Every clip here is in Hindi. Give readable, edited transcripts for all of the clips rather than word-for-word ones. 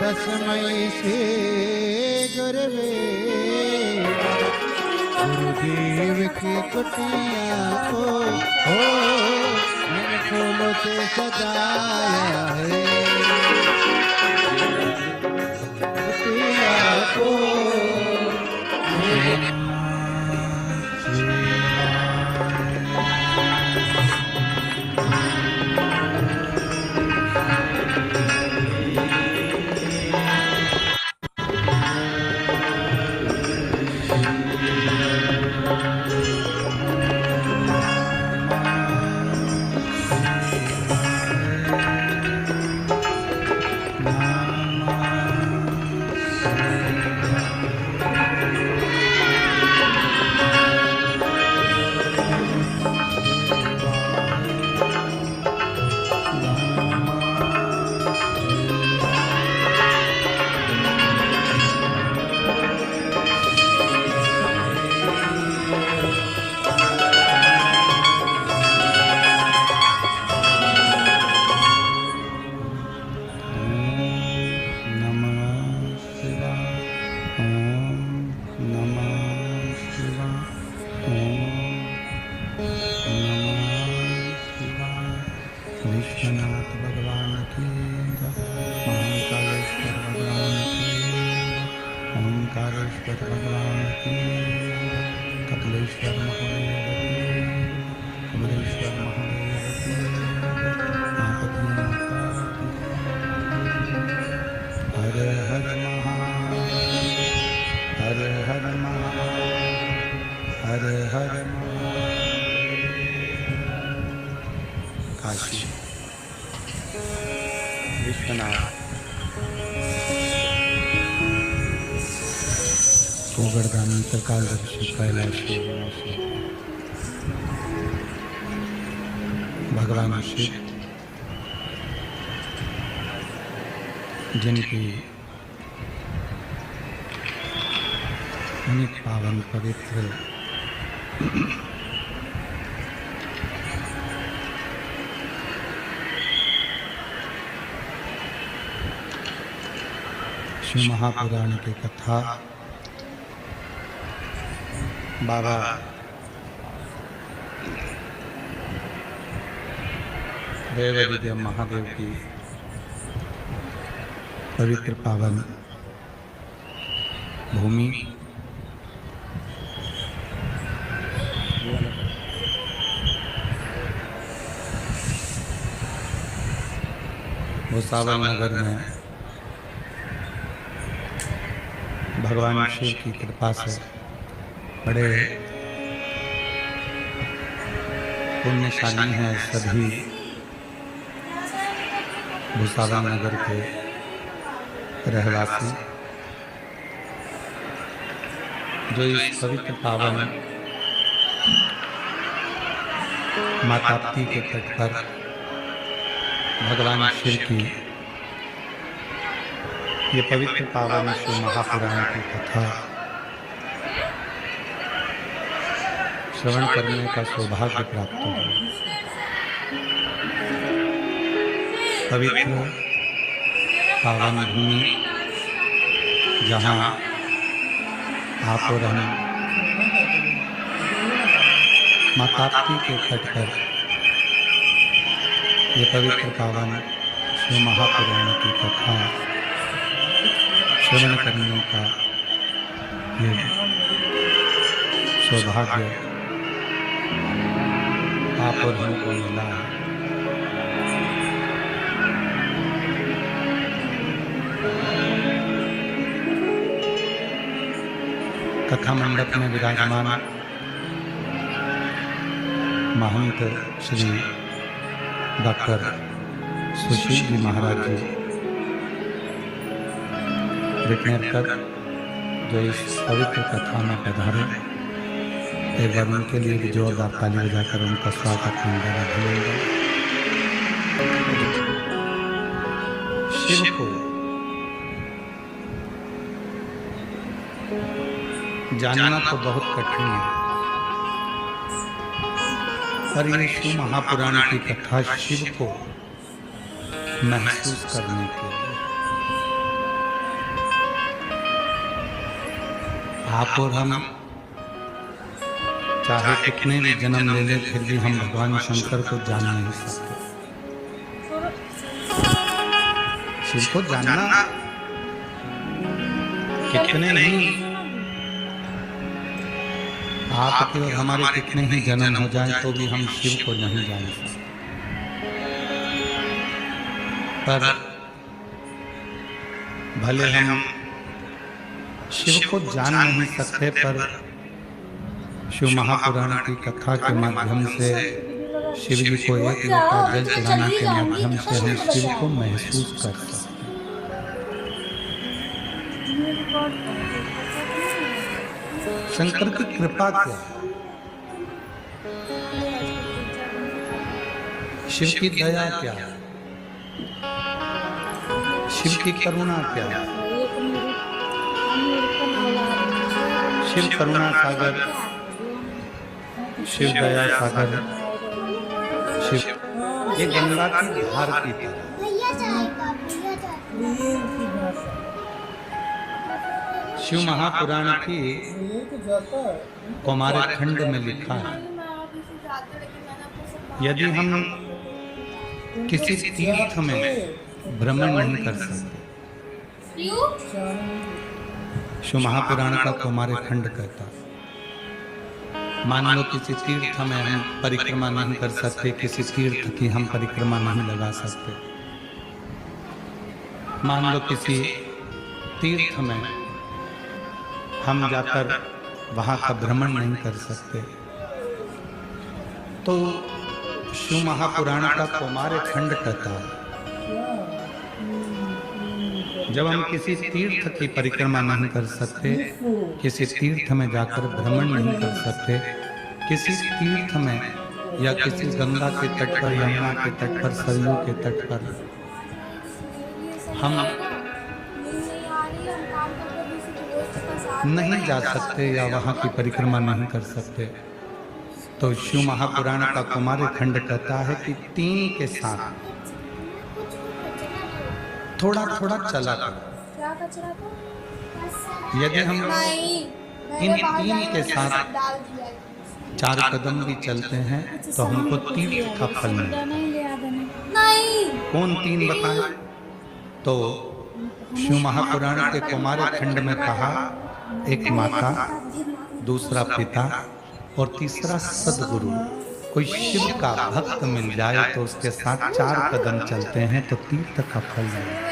तस्मै श्री गुरुवे गुरुदेव की कुटिया को मैंने फूलों से सजाया है कुटिया को विश्वनाथ भगवान की ओंकारेश्वर भगवान की ओंकारेश्वर भगवान की कपिलेश्वर महादेव की कमलेश्वर महादेव की मापति माता की हर हर महादेव हर हर महादेव हर हर महादेव। काशी विश्वनाथ गोवर्धन त्रिकालदर्शी कैलाशी भगवान शिव जिनकी अनेक पावन पवित्र शिव महापुराण की कथा बाबा देव महादेव की पवित्र पावन भूमि भुसावल नगर में भगवान शिव की कृपा से बड़े पुण्यशाली हैं सभी भुसावल नगर के रहवासी जो इस पवित्र पावन माता ताप्ती के तट पर भगवान शिव की ये पवित्र पावन शिव महापुराण की कथा श्रवण करने का सौभाग्य प्राप्त हो। पवित्र पावन भूमि जहाँ आप और हम माता ताप्ती के तट पर ये पवित्र पावन शिव महापुराण की कथा श्रवण करने का ये सौभाग्य आप और हमको मिला है। कथा मंडप में विराजमान महंत श्री डॉक्टर सुशील जी महाराज जी विज्ञानकर जो इस पवित्र कथा में पधारे, एक बार उनके लिए भी जोरदार ताली बजाकर उनका स्वागत मंदिर अभिनंदन। शिव को जानना तो बहुत कठिन है, पर ये शिव महापुराण की कथा शिव को महसूस करने के लिए आप और हम चाहे कितने भी जन्म ले लें फिर भी हम भगवान शंकर को जान नहीं सकते। शिव को जानना कितने ही आपके और हमारे कितने ही जन्म हो जाए तो भी हम शिव को नहीं जान सकते। पर भले हम शिव को जान नहीं सकते, पर शिव महापुराण की कथा के माध्यम से शिव जी को एक लोटा जल चढ़ाने के माध्यम से हम शिव को महसूस कर सकते हैं। शंकर की कृपा क्या है, शिव की दया क्या है, शिव की करुणा क्या है। शिव करुणा सागर, शिव दया सागर, शिव ये गंगा की धार की तरह। शिव महापुराण की कुमार खंड में लिखा है, यदि हम किसी तीर्थ में भ्रमण नहीं कर सकते, शिव महापुराण का कुमार खंड कहता है, मान लो किसी तीर्थ में हम परिक्रमा नहीं कर सकते, किसी तीर्थ की हम परिक्रमा नहीं लगा सकते, मान लो किसी तीर्थ में हम जाकर वहां का भ्रमण नहीं कर सकते, तो शिव महापुराण का कुमार खंड कहता है, जब हम किसी तीर्थ की परिक्रमा नहीं कर सकते, किसी तीर्थ में जाकर भ्रमण नहीं कर सकते, किसी तीर्थ में या किसी गंगा के तट पर, यमुना के तट पर, सरयू के तट पर हम नहीं जा सकते या वहां की परिक्रमा नहीं कर सकते, तो शिव महापुराण का कुमार खंड कहता है कि तीन के साथ थोड़ा थोड़ा चला करो। यदि हम इन तीन के साथ 4 कदम भी चलते हैं तो हमको तीर्थ का फल मिलता है। कौन 3 बताए? तो शिव महापुराण के कुमार खंड में कहा, एक माता, दूसरा पिता और तीसरा सदगुरु। कोई शिव का भक्त मिल जाए तो उसके साथ 4 कदम चलते हैं तो तीर्थ का फल मिलता है।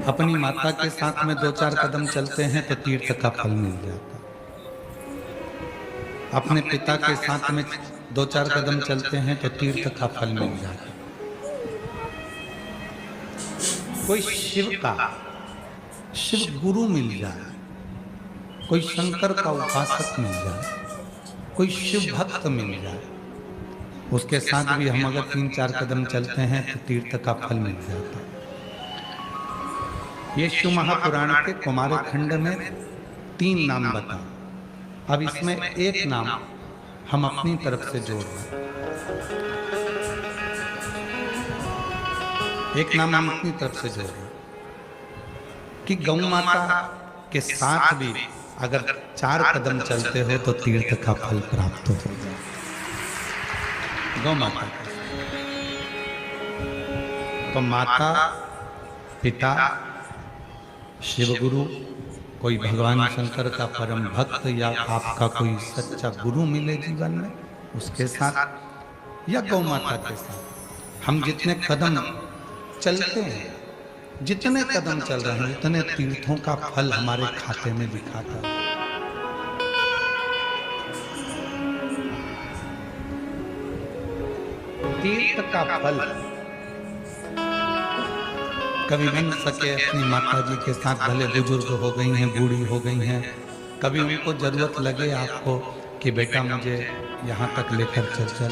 अपनी माता के साथ में 2-4 कदम चलते हैं तो तीर्थ का फल मिल जाता है। अपने पिता के साथ में 2-4 कदम चलते हैं तो तीर्थ का फल मिल जाता है। कोई शिव का शिव गुरु मिल जाए, कोई शंकर का उपासक मिल जाए, कोई शिव भक्त मिल जाए, उसके साथ भी हम अगर 3-4 कदम चलते हैं तो तीर्थ का फल मिल जाता है। ये शिव महापुराण के कुमार खंड में 3 नाम बता। अब इसमें एक नाम हम अपनी तरफ से जोड़ रहे हैं, एक नाम हम अपनी तरफ से जोड़ रहे हैं कि गौ माता के साथ भी अगर 4 कदम चलते हो तो तीर्थ का फल प्राप्त हो जाए। गौ माता, तो माता, पिता, शिव गुरु, कोई भगवान शंकर का परम भक्त या आपका कोई सच्चा गुरु मिले जीवन में, उसके साथ या गौ माता के साथ हम जितने कदम चलते हैं, जितने कदम चल रहे हैं, उतने तीर्थों का फल हमारे खाते में दिखाता है। तीर्थ का फल कभी बन सके अपनी माता जी के साथ, भले बुजुर्ग हो गई हैं, बूढ़ी हो गई हैं, कभी उनको जरूरत लगे आपको कि बेटा मुझे यहाँ तक लेकर चल।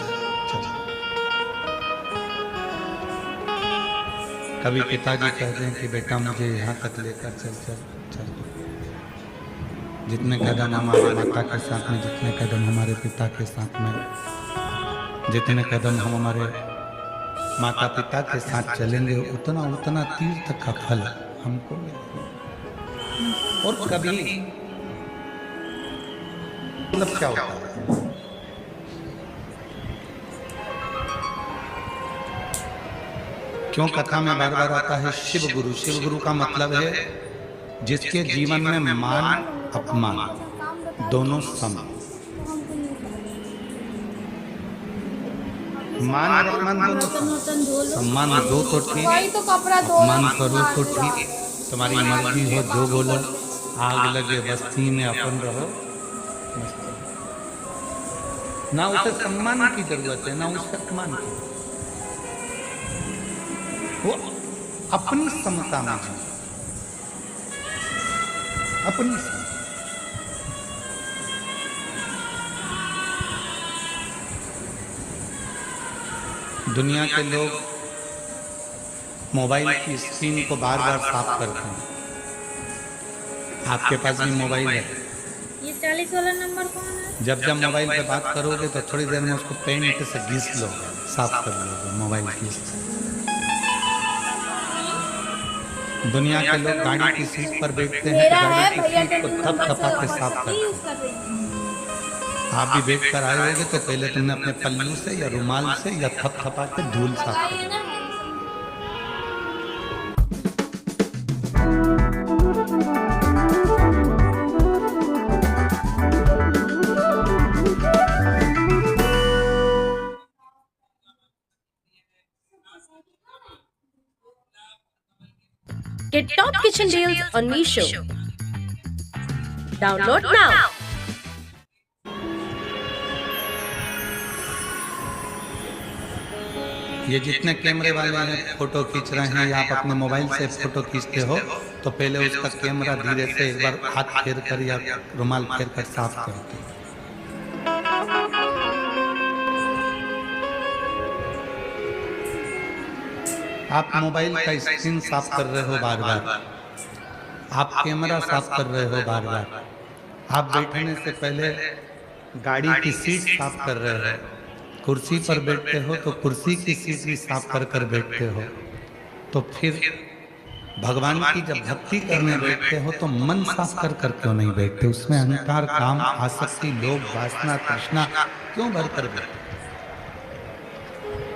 कभी पिताजी कह दें कि बेटा मुझे यहाँ तक लेकर चल। जितने कदम हमारे माता के साथ में, जितने कदम हमारे पिता के साथ में, जितने कदम हम हमारे माता पिता के साथ चलेंगे, उतना तीर्थ का फल हमको मिलेगा। और कभी मतलब क्या होता है? क्यों कथा में बार बार आता है शिव गुरु? शिव गुरु का मतलब है जिसके जीवन में मान अपमान दोनों सम। मान और अपमान दोनों सम। सम्मान दो तो ठीक, अपमान करो तो ठीक, तुम्हारी मर्जी हो जो बोलो। आग लगे बस्ती में अपन रहो, ना उसे सम्मान की जरूरत है ना उसे अपमान की। वो अपनी समता में है, अपनी समता। दुनिया के लोग मोबाइल की स्क्रीन को बार बार साफ करते हैं। आपके पास भी मोबाइल है? ये 40 वाला नंबर कौन है? जब मोबाइल पे बात करोगे तो थोड़ी देर में उसको पेंट से घिस लो, साफ कर लोगे मोबाइल की। दुनिया के लोग गाड़ी की सीट पर बैठते हैं तो गाड़ी की सीट को थपथपा के साफ करते हैं। आप भी बैठ कर आए होगे तो पहले तुमने अपने पल्लू से या रुमाल से या थपथपा के धूल साफ कर। Get top kitchen deals on Meesho. Download now. ये जितने कैमरे वाले हैं फोटो खींच रहे हैं या आप अपने मोबाइल से फोटो खींचते हो तो पहले उसका कैमरा धीरे से एक बार हाथ फेर कर या रुमाल फेर कर साफ करते। आप मोबाइल का स्क्रीन साफ कर रहे हो बार बार, आप कैमरा साफ कर रहे हो बार बार, आप बैठने से पहले गाड़ी की सीट साफ कर रहे हो, कुर्सी पर बैठते हो तो कुर्सी की सीट भी साफ कर कर बैठते हो। तो फिर भगवान की जब भक्ति करने बैठते हो तो मन साफ कर कर क्यों नहीं बैठते? उसमें अहंकार, काम, आसक्ति, लोभ, वासना, तृष्णा क्यों भर कर बैठते?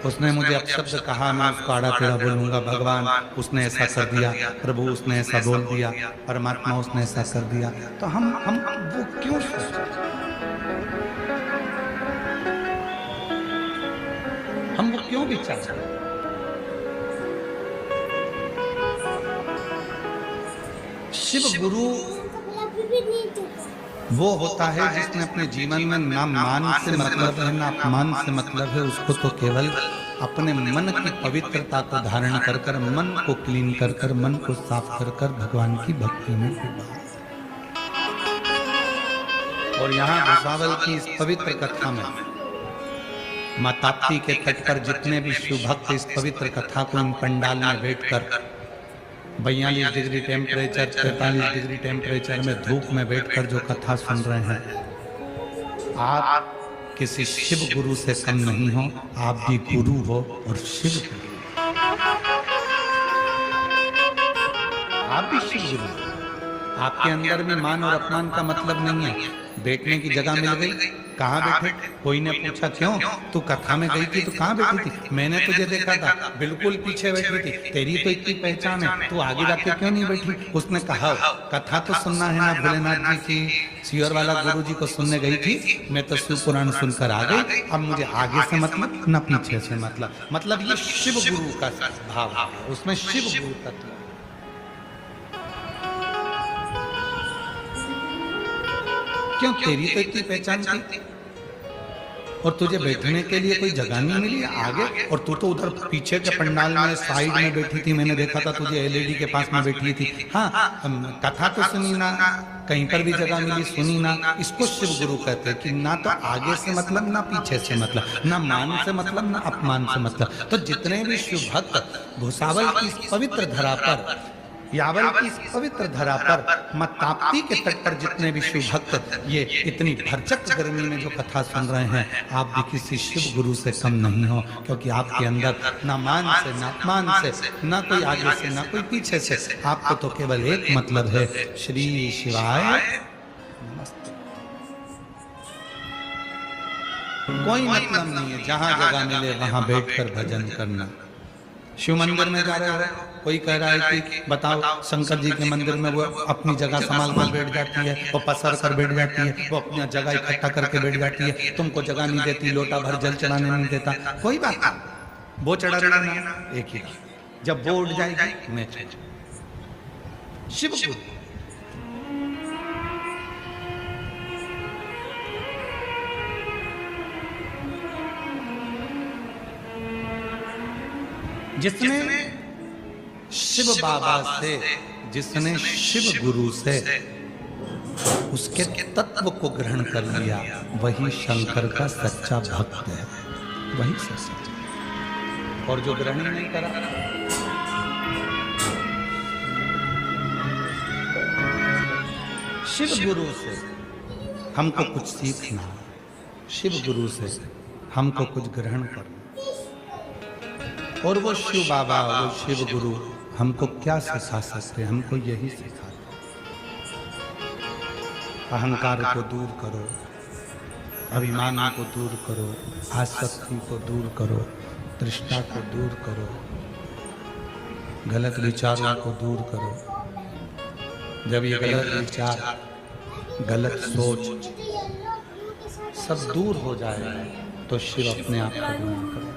उसने मुझे अपशब्द कहा, मैं उसको आड़ा टेढ़ा बोलूंगा। भगवान उसने ऐसा कर दिया, प्रभु उसने ऐसा बोल दिया, परमात्मा उसने ऐसा कर दिया। तो हम वो क्यों सोचते? हम वो क्यों विचार करते? शिव गुरु वो होता है जिसने अपने जीवन में ना मान से मतलब है ना अपमान से मतलब है। उसको तो केवल अपने मन की पवित्रता को धारण कर कर, मन को क्लीन कर कर, मन को साफ कर कर भगवान की भक्ति में डूबा। और यहाँ भुसावल की इस पवित्र कथा में माँ ताप्ती के तट पर जितने भी शिव भक्त इस पवित्र कथा को इन पंडाल में बैठकर 42 डिग्री टेम्परेचर, 43 डिग्री टेम्परेचर में धूप में बैठकर जो कथा सुन रहे हैं, आप किसी शिव गुरु से कम नहीं हो। आप भी गुरु हो और शिव गुरु, आप भी शिव गुरु। आपके अंदर में मान और अपमान का मतलब नहीं है। बैठने की जगह मिल गई, कहाँ बैठे? कोई ने पूछा क्यों तू कथा में गई थी तो कहाँ बैठी थी? मैंने तुझे देखा था बिल्कुल पीछे बैठी थी, तेरी तो इतनी पहचान है, तू आगे जाके क्यों नहीं बैठी? उसने कहा कथा तो सुनना है ना, भोलेनाथ जी की सीवर वाला गुरु जी को सुनने गई थी, मैं तो शिव पुराण सुनकर आ गई, अब मुझे आगे से मतलब न पीछे से मतलब ये शिव गुरु का भाव है, उसमें शिव गुरु तत्व। क्यों? तेरी तो इतनी पहचान थी और तुझे बैठने के लिए कोई जगह नहीं मिली आगे, और तू तो उधर पीछे के पंडाल में साइड में बैठी थी। मैंने देखा था तुझे एलईडी के पास में बैठी थी। हाँ, कथा तो सुनी ना, कहीं पर भी जगह मिली सुनी ना। इसको शिव गुरु कहते हैं कि ना तो आगे से मतलब ना पीछे से मतलब, ना मान से मतलब ना अपमान से मतलब। तो जितने भी शिव भक्त भुसावल की इस पवित्र धरा पर यावल की इस पवित्र धरा पर मां ताप्ती के तट पर जितने भी शिव भक्त ये इतनी भरचक गर्मी में जो कथा सुन रहे हैं, आप भी किसी शिव गुरु से कम नहीं हो, क्योंकि आपके अंदर ना मान से ना अपमान से, ना कोई आगे से ना कोई पीछे से, आपको तो केवल एक मतलब है, श्री शिवाय नमस्ते। कोई मतलब नहीं है, जहां जगह मिले वहां बैठकर भजन करना। शिव मंदिर में जा रहे हो, कोई कह रहा है कि बताओ शंकर जी के मंदिर में वो अपनी जगह संभाल कर बैठ जाती है, वो पसर कर बैठ जाती है, वो अपनी जगह इकट्ठा करके बैठ जाती है, तुमको जगह नहीं देती, लोटा भर जल चढ़ाने नहीं देता, कोई बात नहीं, वो चढ़ा रहना एक ही, जब वो उठ जाएगी मैं शिव गुरु। जिसने शिव बाबा से, जिसने शिव गुरु से उसके तत्व को ग्रहण कर लिया, वही शंकर का सच्चा भक्त है, वही सच्चा। और जो ग्रहण नहीं करा, शिव गुरु से हमको कुछ सीखना, शिव गुरु से हमको कुछ ग्रहण करना, और वो शिव बाबा, वो शिव गुरु हमको क्या सिखा सकते हैं? हमको यही सिखा, अहंकार को दूर करो, अभिमान को दूर करो, आसक्ति को दूर करो, तृष्णा को दूर करो, गलत विचारों को दूर करो। जब ये गलत विचार, गलत सोच सब दूर हो जाएगा तो शिव अपने आप को ग्रहण करो।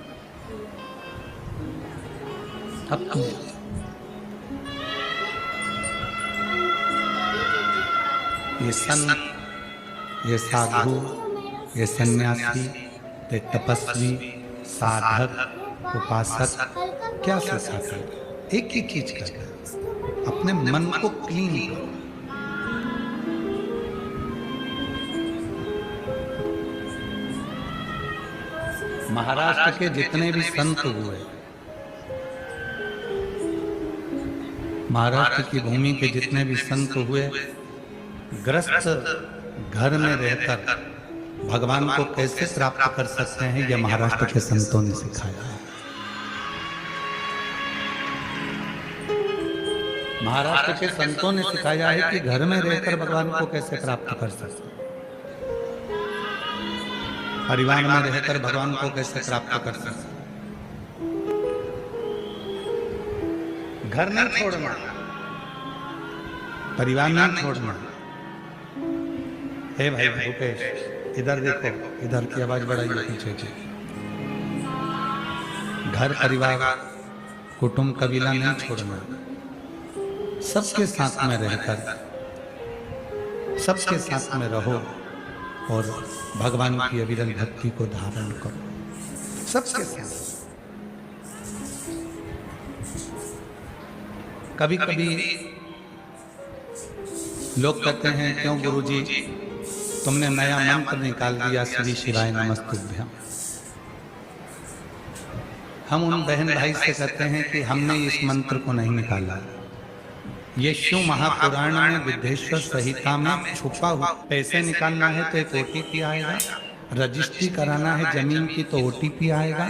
ये संत, ये साधु, ये सन्यासी, ये तपस्वी, साधक, उपासक क्या सिखाते हैं? एक ही चीज करते हैं, अपने मन को क्लीन करो। महाराष्ट्र के जितने भी संत हुए, महाराष्ट्र की भूमि के जितने भी संत हुए, ग्रस्त घर में रहकर भगवान को कैसे प्राप्त कर सकते हैं, यह महाराष्ट्र के संतों ने सिखाया है। महाराष्ट्र के संतों ने सिखाया है कि घर में रहकर भगवान को कैसे प्राप्त कर सकते हैं, परिवार में रहकर भगवान को कैसे प्राप्त कर सकते हैं। घर नहीं छोड़ना, परिवार नहीं छोड़ना। हे भाई भूपेश, इधर देखो, इधर की आवाज बढ़ाइए पीछे की। घर परिवार कुटुंब कबीला नहीं छोड़ना, सबके साथ में रहकर सबके साथ में रहो और भगवान की अविरल भक्ति को धारण करो, सबके साथ। कभी कभी लोग कहते हैं, क्यों गुरुजी तुमने नया मंत्र निकाल दिया, श्री शिवाय नमस्तुभ्यम। हम उन बहन भाई से कहते हैं कि हमने इस मंत्र को नहीं निकाला, ये शिव महापुराण में विद्येश्वर संहिता में छुपा हुआ। पैसे निकालना है तो एक OTP आएगा, रजिस्ट्री कराना है जमीन की तो OTP आएगा,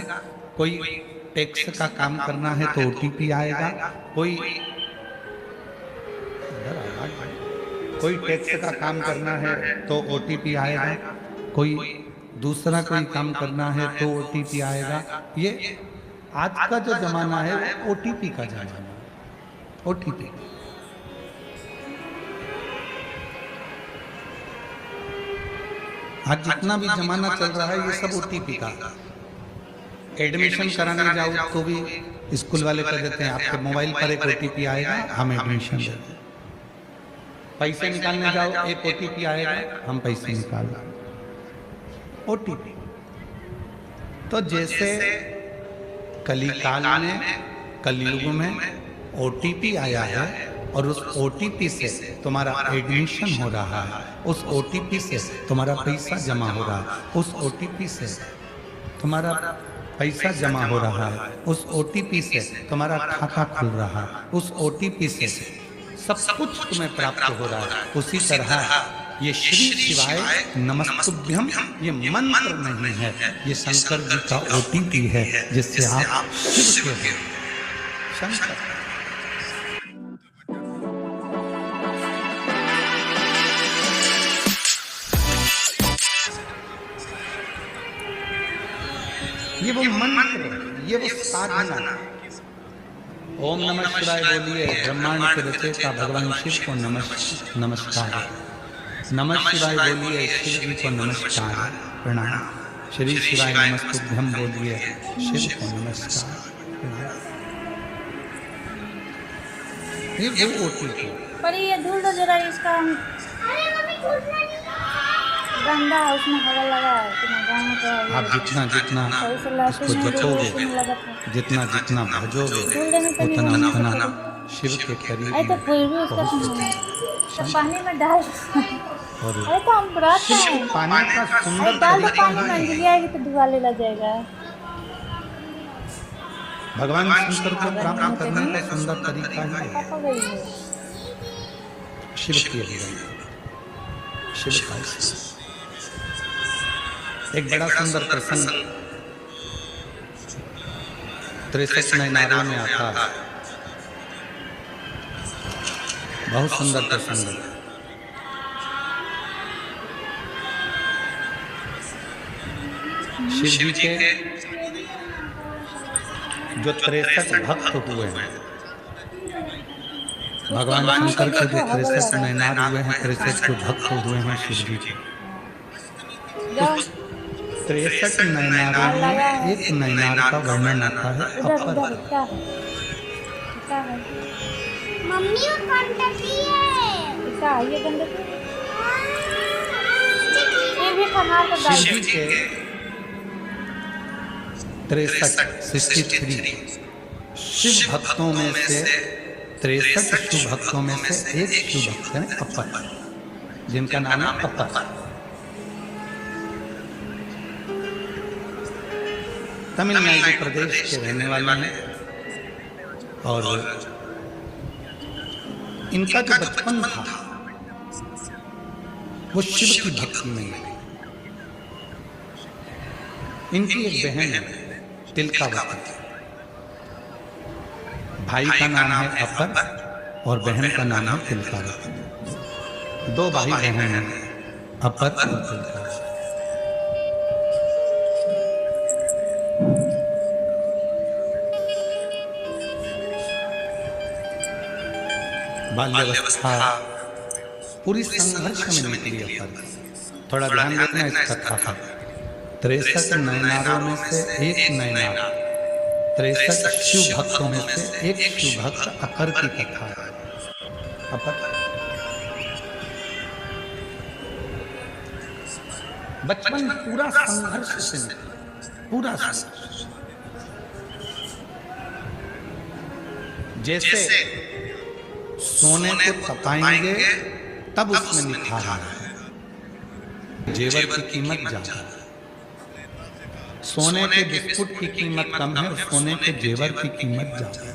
कोई टैक्स का काम करना है तो OTP आएगा, कोई टैक्स का काम करना है तो OTP आएगा, कोई दूसरा कोई काम करना है तो OTP आएगा। ये आज का जो जमाना है वो OTP का जमाना है, OTP। आज जितना भी जमाना चल रहा है ये सब OTP का। एडमिशन कराने जाओ तो भी स्कूल वाले कह देते हैं आपके मोबाइल पर एक OTP आएगा, हम एडमिशन देते हैं। पैसे निकालने जाओ एक OTP आएगा, हम पैसे निकाल OTP। तो जैसे कलिकाल में, कलयुग में OTP आया है और उस OTP से तुम्हारा एडमिशन हो रहा है, उस OTP से तुम्हारा पैसा जमा हो रहा है, उस OTP से तुम्हारा पैसा जमा हो रहा है, उस OTP से तुम्हारा खाता खुल रहा है, उस OTP से सब कुछ तुम्हें प्राप्त हो रहा है। उसी तरह ये श्री शिवाय नमस्तुभ्यम ये मंत्र नहीं है, ये शंकर जी का OTP है जिससे आप शिव के शंकर। ये वो मंत्र, ये वो साधना। ओम नमः शिवाय बोलिए, ब्रह्मांड के रचयिता भगवान शिव को नमस्कार। नमः शिवाय बोलिए, शिव जी को नमस्कार प्रणाम। श्री शिवाय नमस्तुभ्यम बोलिए, शिव को नमस्कार प्रणाम। ये वो OTP। पर ये धूल तो जरा इसका गंदा है, उसमें हवा लगा है कि मैं गाँव तो आप जितना जितना उसको जपोगे, जितना जितना भजोगे, उतना उतना शिव के करीब अरे तो कोई भी उसका तो पानी में डाल। और अरे तो हम व्रत हैं, पानी का सुंदर डाल तो तरीका पानी में है। अंजलि आएगी तो धुआले लग जाएगा। भगवान शंकर को प्राप्त करने का सुंदर तरीका है पापा गई है शिव की अभिगम, शिव का एक बड़ा सुंदर प्रसंग 63 नैनारों में आता है। बहुत सुंदर प्रसंग है। शिव जी के जो 63 भक्त हुए हैं, भगवान शंकर के जो 63 नैनार हुए हैं, 63 जो भक्त हुए हैं शिव जी के, 63 नैनारों में एक नैनार का वर्णन आता है अपर। क्या है? क्या है? मम्मी वो गंदगी है। क्या है ये गंदगी? ये भी खाना तो डाल शिव जी के 63 शिव भक्तों में से 63 शिव भक्तों में से एक शिव भक्त है अपर, जिनका नाम है अपर। तमिलनाडु प्रदेश के रहने वाले हैं और इनका जो बचपन था वो शिव की भक्ति में है। इनकी एक बहन है तिलकावती, भाई का नाम है अपर और बहन का नाम है तिलकावती। 2 भाई बहन हैं, अपर और तिलकावती। बाल्यावस्था पूरी संघर्ष में निकली अपर। थोड़ा ध्यान रखना इस कथा का। 63 नैनारों में से एक नैनार, 63 शिव भक्तों में से एक शिव भक्त अपर की कथा है। अपर बचपन पूरा संघर्ष से निकला, पूरा संघर्ष। जैसे सोने को तपाएंगे तब उसमें निखार आ रहा है। जेवर की कीमत ज्यादा है, सोने के बिस्कुट की कीमत कम है और सोने के जेवर की कीमत ज्यादा है।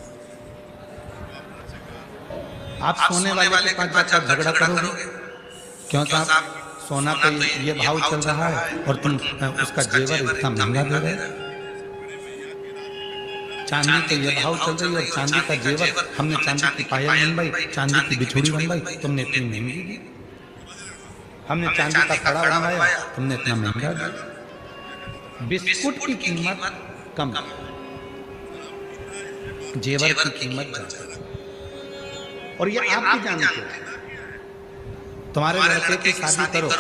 आप सोने वाले के पास जाकर झगड़ा करोगे, क्यों साहब सोना का ये भाव चल रहा है और तुम उसका जेवर इतना महंगा दे रहे हो। चांदी के ये भाव चल रही है और चांदी का जेवर, हमने चांदी की पायल बनवाई, चांदी की बिछुड़ी बनवाई, तुमने इतनी महंगी दी। हमने चांदी का कड़ा बनवाया, तुमने इतना महंगा दिया। बिस्कुट की कीमत कम, जेवर की कीमत ज्यादा। और ये आप भी जानते हो। तुम्हारे लड़के की शादी करो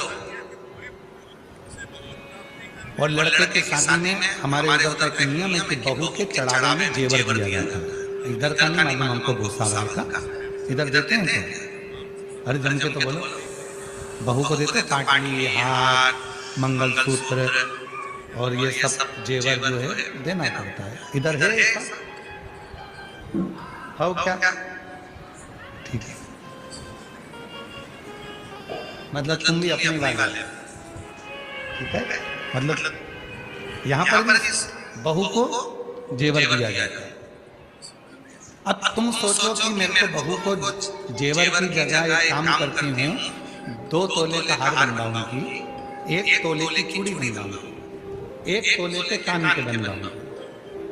और लड़के की शादी में हमारे इधर का एक नियम है कि बहू के चढ़ावा में जेवर दिया जाता है। इधर का नहीं मालूम हमको, भूसावाल का इधर देते हैं तो अरे जम के तो बोलो, बहू को देते पाटली, हार, मंगलसूत्र और ये सब जेवर जो है देना पड़ता है। इधर है हो क्या? ठीक है, मतलब तुम भी अपनी वाले, ठीक है। मतलब यहाँ पर भी बहू को जेवर दिया जाता है। अब तुम सोचो कि मेरे को बहू को जेवर की जगह एक काम करती हूँ, 2 तोले का हार बनवाऊंगी, 1 तोले की चूड़ी बनवाऊंगी, 1 तोले के कान के बनवाऊंगी,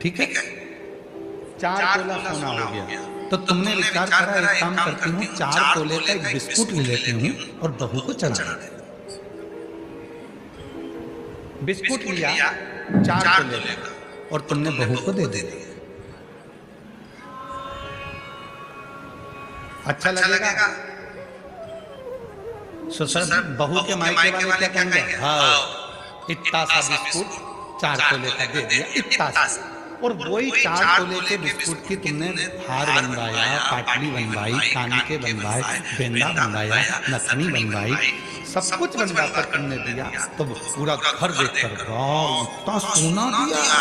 ठीक है, 4 तोला सोना हो गया। तो तुमने विचार करा एक काम करती हूँ, 4 तोले का एक बिस्कुट भी लेती हूँ और बहू को चढ़ा देती हूँ। बिस्कुट लिया 4 तोले का और तुमने बहू को दे दिया। अच्छा लगेगा? ससुर बहू के मायके वाले क्या कहेंगे? हाँ, इतना सा बिस्कुट 4 तोले का दे दिया, इतना सा। और वही 4 तोले के बिस्कुट की तुमने हार बनवाया, पाटली बनवाई, कान के बनवाए, बेंदा बनवाया, नथनी बनवाई, सब कुछ बनवाकर तुमने दिया। तो पूरा घर देखकर वाह इतना सोना दिया,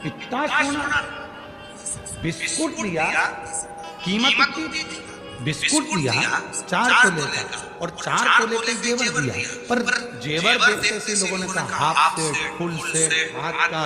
इतना सोना। बिस्कुट दिया, कीमत कितनी? बिस्कुट दिया 4 तोले का और 4 तोले के जेवर दिया। पर जेवर देखते से लोगों ने कहा हाथ से, फुल से, हाथ का,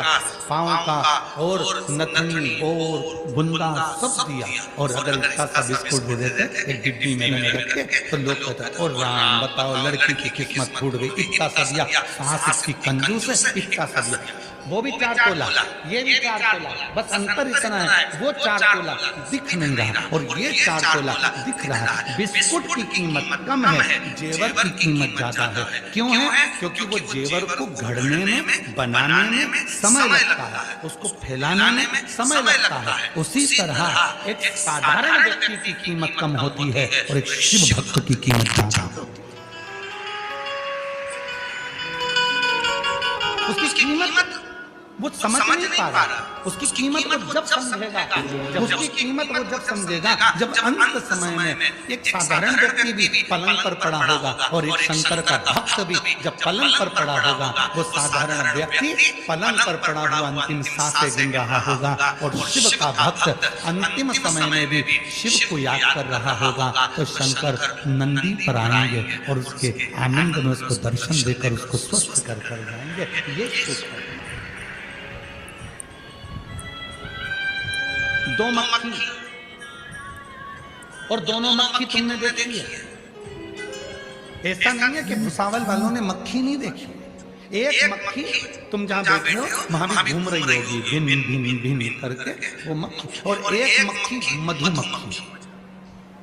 पाँव का और नथनी और बुंदा सब दिया। और अगर इतना सा बिस्कुट दे देते एक डिब्बी में रख के तो लोग कहते और राम बताओ लड़की की किस्मत फूट गई, इतना सा दिया, सास इसकी कंजूस है, इतना सा दिया। वो भी 4 तोला, ये भी 4 तोला, बस अंतर इतना है वो 4 तोला दिख नहीं रहा और ये 4 तोला दिख रहा है। बिस्कुट की कीमत कम है, जेवर की कीमत ज्यादा है। क्यों है? क्योंकि वो जेवर को घड़ने में, बनाने में समय लगता है, उसको फैलाने में समय लगता है। उसी तरह एक साधारण व्यक्ति की कीमत कम होती है और एक शिव भक्त की कीमत ज्यादा होती है। उसकी कीमत वो समझ नहीं पा रहा, उसकी कीमत वो जब समझेगा, उसकी कीमत वो जब समझेगा जब अंत समय में एक साधारण व्यक्ति भी पलंग पर पड़ा होगा और एक शंकर का भक्त भी जब पलंग पर पड़ा होगा, वो साधारण व्यक्ति पलंग पर पड़ा हुआ अंतिम सांसें गिन रहा होगा और शिव का भक्त अंतिम समय में भी शिव को याद कर रहा होगा। तो शंकर नंदी पर आएंगे और उसके आनंद में उसको दर्शन देकर उसको स्वस्थ कर जाएंगे। ये सुख है। 2 मक्खी और दोनों मक्खी तुमने देखी है। ऐसा नहीं है कि भुसावल वालों ने मक्खी नहीं देखी। एक मक्खी तुम जहां बैठे हो वहां भी घूम रही होगी भिन भिन भिन करके वो मक्खी, और एक मक्खी मधुमक्खी।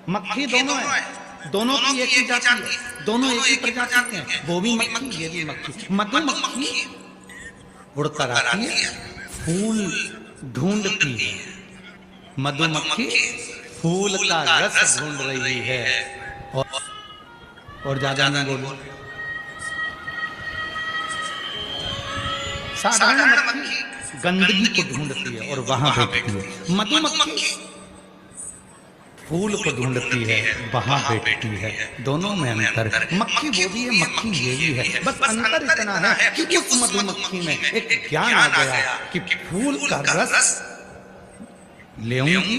मक्खी दोनों है, दोनों की एक ही जाति है, दोनों एक ही प्रजाति के हैं। वो भी मक्खी, ये भी मक्खी। मधुमक्खी उड़कर आती है, फूल ढूंढती है, मधुमक्खी फूल का रस ढूंढ रही है। और ज्यादा नहीं बोलो। साधारण मक्खी गंदगी को ढूंढती है और वहां बैठती है, मधुमक्खी फूल को ढूंढती है, वहां बैठती है। दोनों में अंतर, मक्खी वो भी है, मक्खी ये भी है। बस अंतर इतना है कि उस मधुमक्खी में एक ज्ञान आ गया कि फूल का रस लेऊंगी,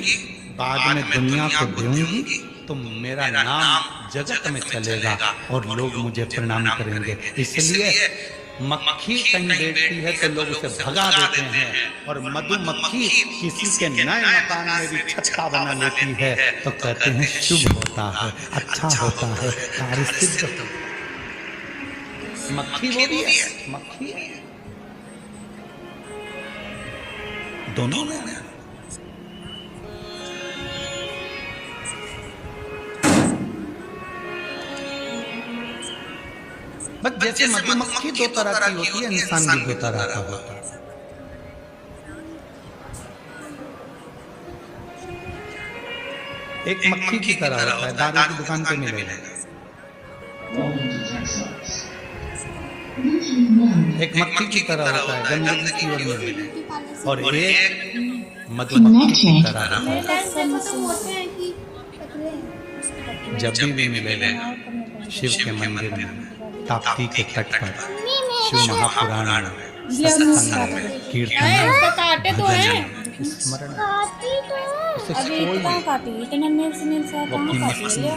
बाद में दुनिया को दूंगी तो मेरा नाम जगत में चलेगा और लोग मुझे प्रणाम करेंगे। इसलिए मक्खी कहीं बैठती है तो लोग उसे भगा देते हैं, और मधुमक्खी किसी के नए मकान में भी छत्ता बना लेती है तो कहते हैं शुभ होता है, अच्छा होता है, कार्य सिद्ध होता है। मक्खी वो भी है, मक्खी है, दोनों में है। बस जैसे मधुमक्खी 2 तरह की होती है, इंसान भी 2 तरह का होता है। एक मक्खी की तरह होता है, दारू की दुकान पे मिलेगा। एक मक्खी की तरह होता है, गंदगी की ओर मिलेगा। और एक मधुमक्खी की तरह होता है, जब भी मिलेगा शिव के मंदिर में, ताप्ती के तट पर, शिव महापुराण सत्संग कीर्तन स्मरण। अभी कहाँ खाती है? इतना मेल से कहाँ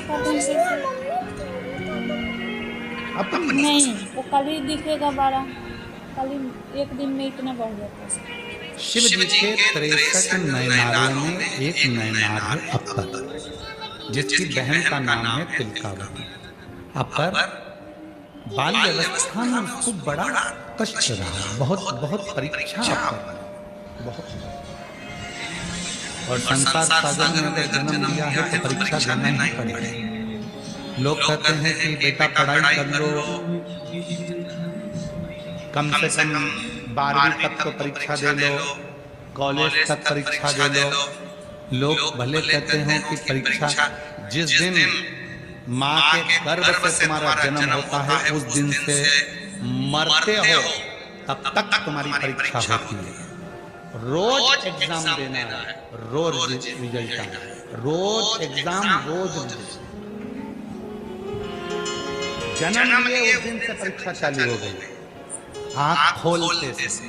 खाती है? नहीं, वो कल ही दिखेगा 12। खाली एक दिन में इतना बढ़ जाता है। शिव जी के 63 नयनारों में एक नयनार है अपर, जिसकी बहन का नाम है तिलकावती। अपर बाल्य अवस्था में उसको बड़ा कष्ट रहा, बहुत बहुत परीक्षा अपर, बहुत। और संसार सागर में अगर जन्म लिया है तो परीक्षा देना ही पड़ेगा। लोग कहते हैं कि बेटा पढ़ाई कर लो, कम से कम 12वीं तक तो परीक्षा दे लो, कॉलेज तक परीक्षा दे लो। लोग भले कहते हैं कि परीक्षा जिस दिन माँ के गर्भ से तुम्हारा जन्म होता है उस दिन से मरते हो तब तक तुम्हारी परीक्षा होती है। रोज एग्जाम देना है, रोज रिजल्ट आना है, रोज एग्जाम, रोज रिजल्ट। जन्म लिए उस दिन से परीक्षा चालू हो गई। आँख खोलते से,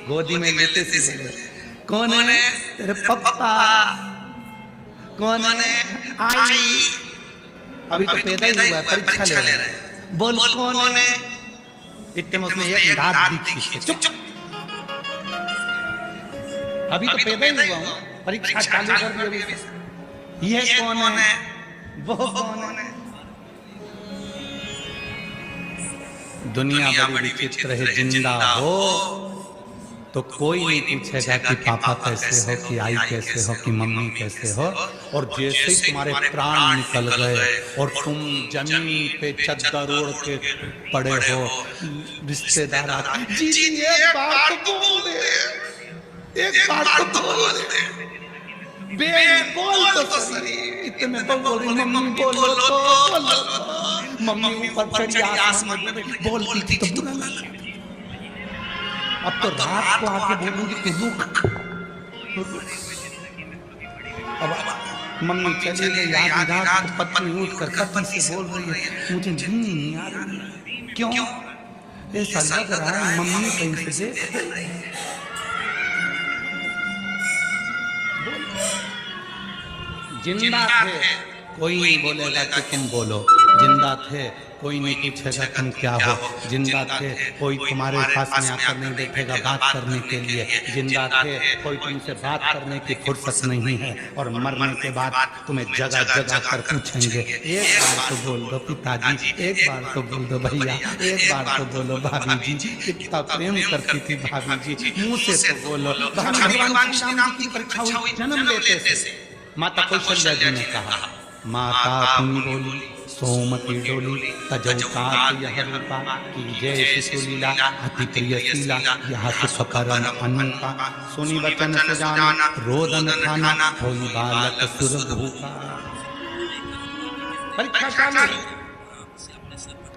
गोदी में लेते से, कौन है तेरे पप्पा, कौन है आई, अभी तो पैदा ही हुआ है, परीक्षा ले रहे हैं, बोल कौन है। इतने में उसमें एक दांत दिखी, चुप चुप, अभी तो पैदा ही हुआ हूँ, परीक्षा चालू कर दी अभी। ये कौन है, वो कौन है। दुनिया बड़ी विचित्र है, जिंदा हो तो कोई नहीं पूछेगा कि पापा कैसे हो, कि आई कैसे हो, कि मम्मी कैसे हो। और जैसे ही तुम्हारे प्राण निकल गए और तुम जमीन पे चद्दर ओढ़ के पड़े हो, रिश्तेदार आते, जी एक बार तो बोल दे, एक बार तो बोल दे, बेन बोल तो सही। इतने तो बोल रही मम्मी, बोलो तो बोलो। मम्मी ऊपर चढ़ी आसमान में बोलती थी तो बुरा लगा। अब तो रात को आके बोलूंगी कि रुक। अब मम्मी चली गई, आधी रात को पत्नी उठ कर पति से बोल रही है, मुझे नींद नहीं आ रही। क्यों? ऐसा लग रहा है मम्मी कहीं से देख रही है। जिंदा थे कोई नहीं बोलेगा कि तुम बोलो, जिंदा थे कोई नहीं पूछेगा तुम क्या हो, जिंदा थे कोई तुम्हारे पास में आकर नहीं बैठेगा बात करने के लिए, जिंदा थे कोई तुमसे बात करने की फुर्सत नहीं है। और मरने के बाद तुम्हें जगह जगह कर पूछेंगे, एक बार तो बोल दो पिताजी, एक बार तो बोल दो भैया, एक बार तो बोलो भाभी जी, कितना प्रेम करती थी भाभी जी, मुँह से तो बोलो। भगवान श्री राम जी की परीक्षा हुई जन्म लेते से। माता कौशल्या जी ने कहा, माता तुम बोली सोमती डोली तजौतात यह रूपा की जय शिशुलीला अति प्रिय शीला यह सुख परम अनुपा। सुनी वचन सुजाना रोदन खाना होई बालक सुर भूपा। परीक्षा चालू,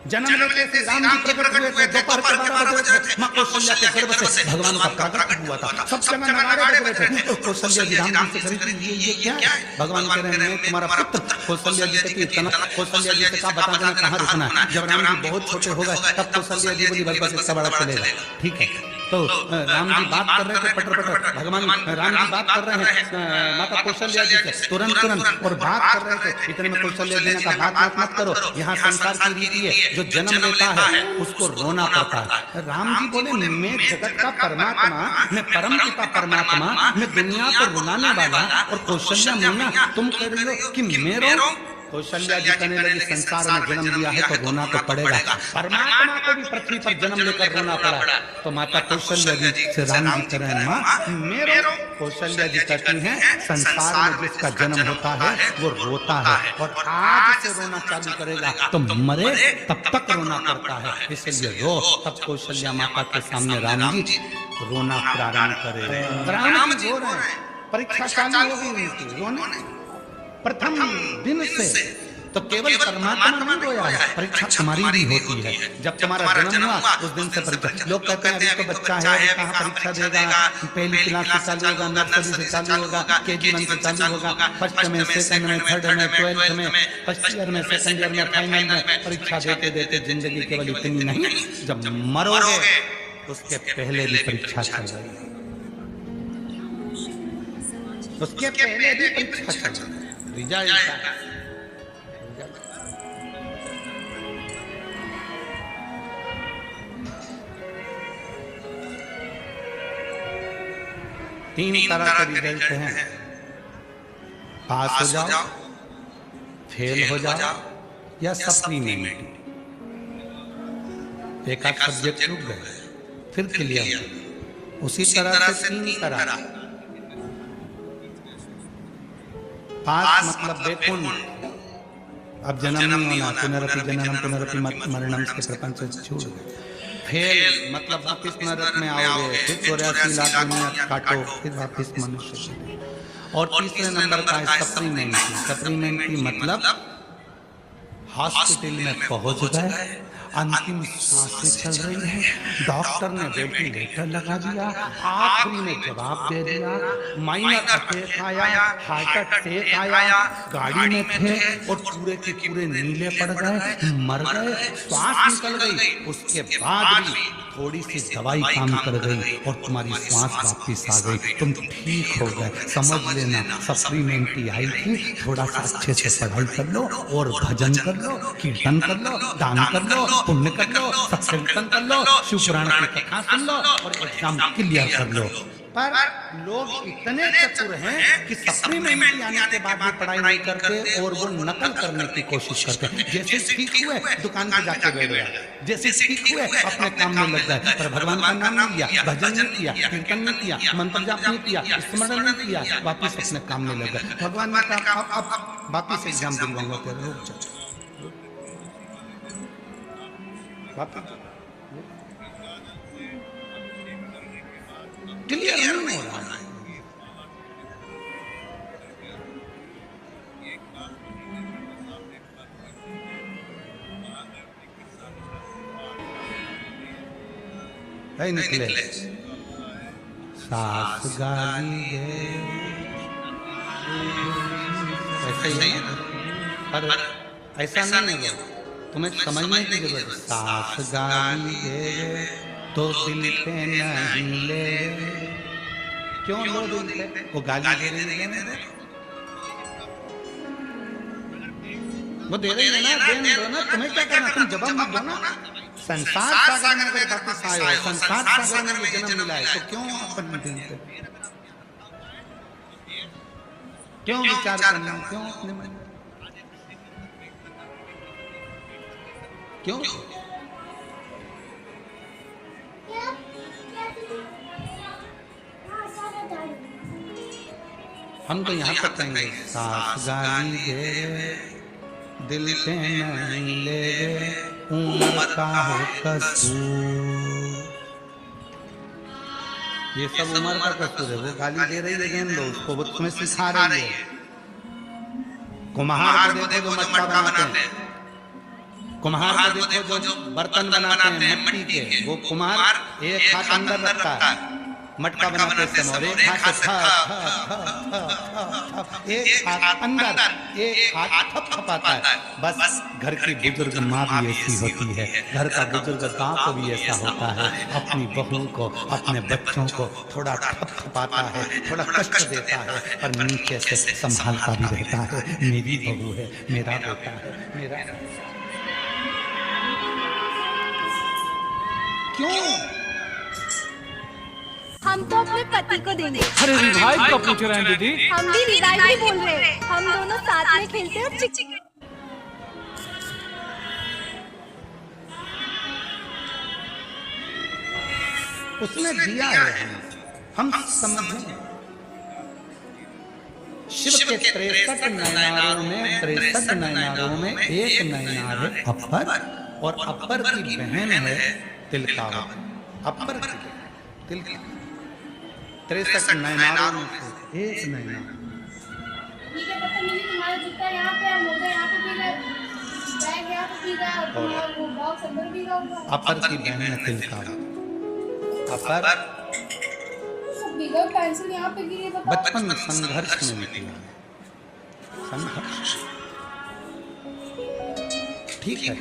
जन्म लेते से राम जी प्रकट हुए थे, दोपहर के 12 बजे थे, माँ कौशल्या के गर्भ से भगवान का प्रकट हुआ था। सब जगह नगाड़े बज रहे थे। कौशल्या जी राम जी से कह रही ये क्या है? भगवान कह रहे हैं मैं तुम्हारा पुत्र। कौशल्या जी से इतना, कौशल्या जी से कहा बता देना कहाँ रुकना है। जब राम जी बहुत छोटे हो गए तब कौशल्या जी बोली बस इसका बड़ा चलेगा, ठीक है। तो राम जी बात कर रहे थे पटर पटर, भगवान राम जी बात कर रहे हैं माता कौशल्या जी से तुरंत और बात कर रहे थे। इतने में कौशल्या जी ने कहा बात मत करो, यहाँ संसार की रीति है, जो जन्म लेता है उसको रोना पड़ता है। राम जी बोले मैं जगत का परमात्मा, मैं परम पिता परमात्मा, मैं दुनिया को रुलाने वाला। और कौशल्या मुन्ना तुम कह रही हो कि मैं रो? कौशल्या जी कहने लगी संसार में जन्म लिया है तो रोना तो पड़ेगा, परमात्मा को भी पृथ्वी पर जन्म लेकर रोना पड़ा। तो माता कौशल्या जी से राम जी कह रहे हैं माँ मैं रो? कौशल्या जी कहती हैं संसार में जिसका जन्म होता है वो रोता है, और आज से रोना चालू करेगा तो मरे तब तक रोना पड़ता है, इसलिए रो। तब कौशल्या माता के सामने राम जी रोना प्रारंभ करे। राम जी रो रहे हैं, परीक्षा चालू हो गई उनकी रोने प्रथम दिन से। तो केवल परमात्मा नहीं रोया है, परीक्षा तुम्हारी भी होती है। जब तुम्हारा जन्म हुआ उस दिन से परीक्षा। लोग कहते हैं अभी तो बच्चा है कहाँ परीक्षा देगा, पहली क्लास से चालू होगा, नर्सरी से चालू होगा, KG 1 से चालू होगा, फर्स्ट में, सेकंड में, थर्ड में, 12th में, फर्स्ट ईयर में, सेकंड ईयर में, फाइनल में परीक्षा देते देते जिंदगी केवल इतनी नहीं, जब मरोगे उसके पहले भी परीक्षा चल रही है, उसके पहले भी परीक्षा चल रही है। रिजल्ट तीन तरह के रिजल्ट हैं, पास हो जाओ, फेल हो जाओ या सप्लीमेंट्री। एक आध सब्जेक्ट रुक गए फिर क्लियर हो। उसी तरह से तीन तरह, पास मतलब बेकुंड, अब जन्म नहीं होना, पुनरपि जननम पुनरपि मरणम के प्रपंच से छूट गए। फेल मतलब वापिस नरक में आओगे, फिर 84 लाख दुनिया काटो, फिर वापिस मनुष्य। और तीसरे नंबर का है सप्लीमेंट्री। सप्लीमेंट्री मतलब हॉस्पिटल में पहुंच गए, अंतिम सांसें चल रही है, डॉक्टर ने वेंटिलेटर लगा दिया, आखिरी में जवाब दे दिया, माइनर अटैक आया, हार्ट अटैक आया, गाड़ी में थे और पूरे के पूरे नीले पड़ गए, मर गए, श्वास निकल गई, उसके बाद भी थोड़ी सी दवाई काम कर गई और तुम्हारी श्वास वापिस आ गई, तुम ठीक हो गए। समझ लेना सप्लीमेंट्री आई थी, थोड़ा सा अच्छे से पढ़ाई कर लो और भजन कर लो, कीर्तन कर लो, दान कर लो, पुण्य कर लो, सत्संग कर लो, शिव पुराण की कथा सुन लो और एग्जाम क्लियर कर लो। पर लोग इतने चतुर हैं कि सप्लीमेंट्री आने के बाद भी पढ़ाई नहीं करते और वो नकल करने की कोशिश करते हैं। जैसे ठीक हुए दुकान पे जाके बैठ गया, जैसे ठीक हुए अपने काम में लग गए, पर भगवान का नाम नहीं लिया, भजन नहीं किया, कीर्तन नहीं किया, मंत्र जाप नहीं किया, स्मरण नहीं किया, वापिस अपने काम में लग गए। भगवान ने कहा अब वापिस एग्जाम दिलवाऊंगा तेरे, रुक जा, क्लियर नहीं हो रहा है। निकले सास गाली दे, ऐसा ही है, पर ऐसा नहीं है, तुम्हें समझने की जरूरत। सास गाली दे तो दिल पे नहीं ले, क्यों लो दिल पे? वो गाली दे रही है ना, वो दे रही है ना, देन दो ना, तुम्हें क्या करना, तुम जवाब मत दो ना। संसार सागर में अगर वापस आए हो, संसार सागर में ये जन्म मिला है, तो क्यों अपन दिल पे, क्यों विचार करना, क्यों अपने मन, क्यों? हम तो यहाँ तक कहेंगे, सास गाली दे दिल पे नहीं ले, उम्र का हो कसूर। ये सब उम्र का कसूर है, वो गाली दे रही है गेंद लो उसको, वो तुम्हें सिखा रही है। कुम्हार को देखो जो मटका बनाते हैं, कुम्हार को देखो जो बर्तन बनाते हैं मिट्टी के, वो कुम्हार एक हाथ अंदर रखता है मटका बनाते समय, एक हाथ एक हाथ अंदर, एक हाथ थपथपाता है। बस घर की बुजुर्ग माँ भी ऐसी होती है, घर का बुजुर्ग बाप भी ऐसा होता है, अपनी बहू को, अपने बच्चों को थोड़ा थपथपाता है, थोड़ा कष्ट देता है, पर नीचे से संभालता भी रहता है। मेरी बहू है, मेरा बेटा है, मेरा। क्यों? हम तो अपने पति को देंगे। अरे रिवाइव का पूछ रहे हैं दीदी? हम भी रिवाइव ही बोल रहे हैं, हम दोनों साथ में खेलते हैं और चिक उसने दिया है, हम समझें। शिव के 63 नयनारों में, 63 नयनारों में एक नयनार है अपर, और अपर की बहन है तिलकावती। अपर की तिल 63 नयनारों में से एक नयनार। ठीक है, पता नहीं तुम्हारा जूता यहाँ पे है, मोजा यहाँ पे भी है, बैग यहाँ पे भी है, और वो बॉक्स अंदर भी होगा। अपर की बहन है तिलकावती। अपर सब भीगा, पेंसिल यहाँ पे गिरी है, बताओ। बचपन में संघर्ष में निकला, संघर्ष ठीक है।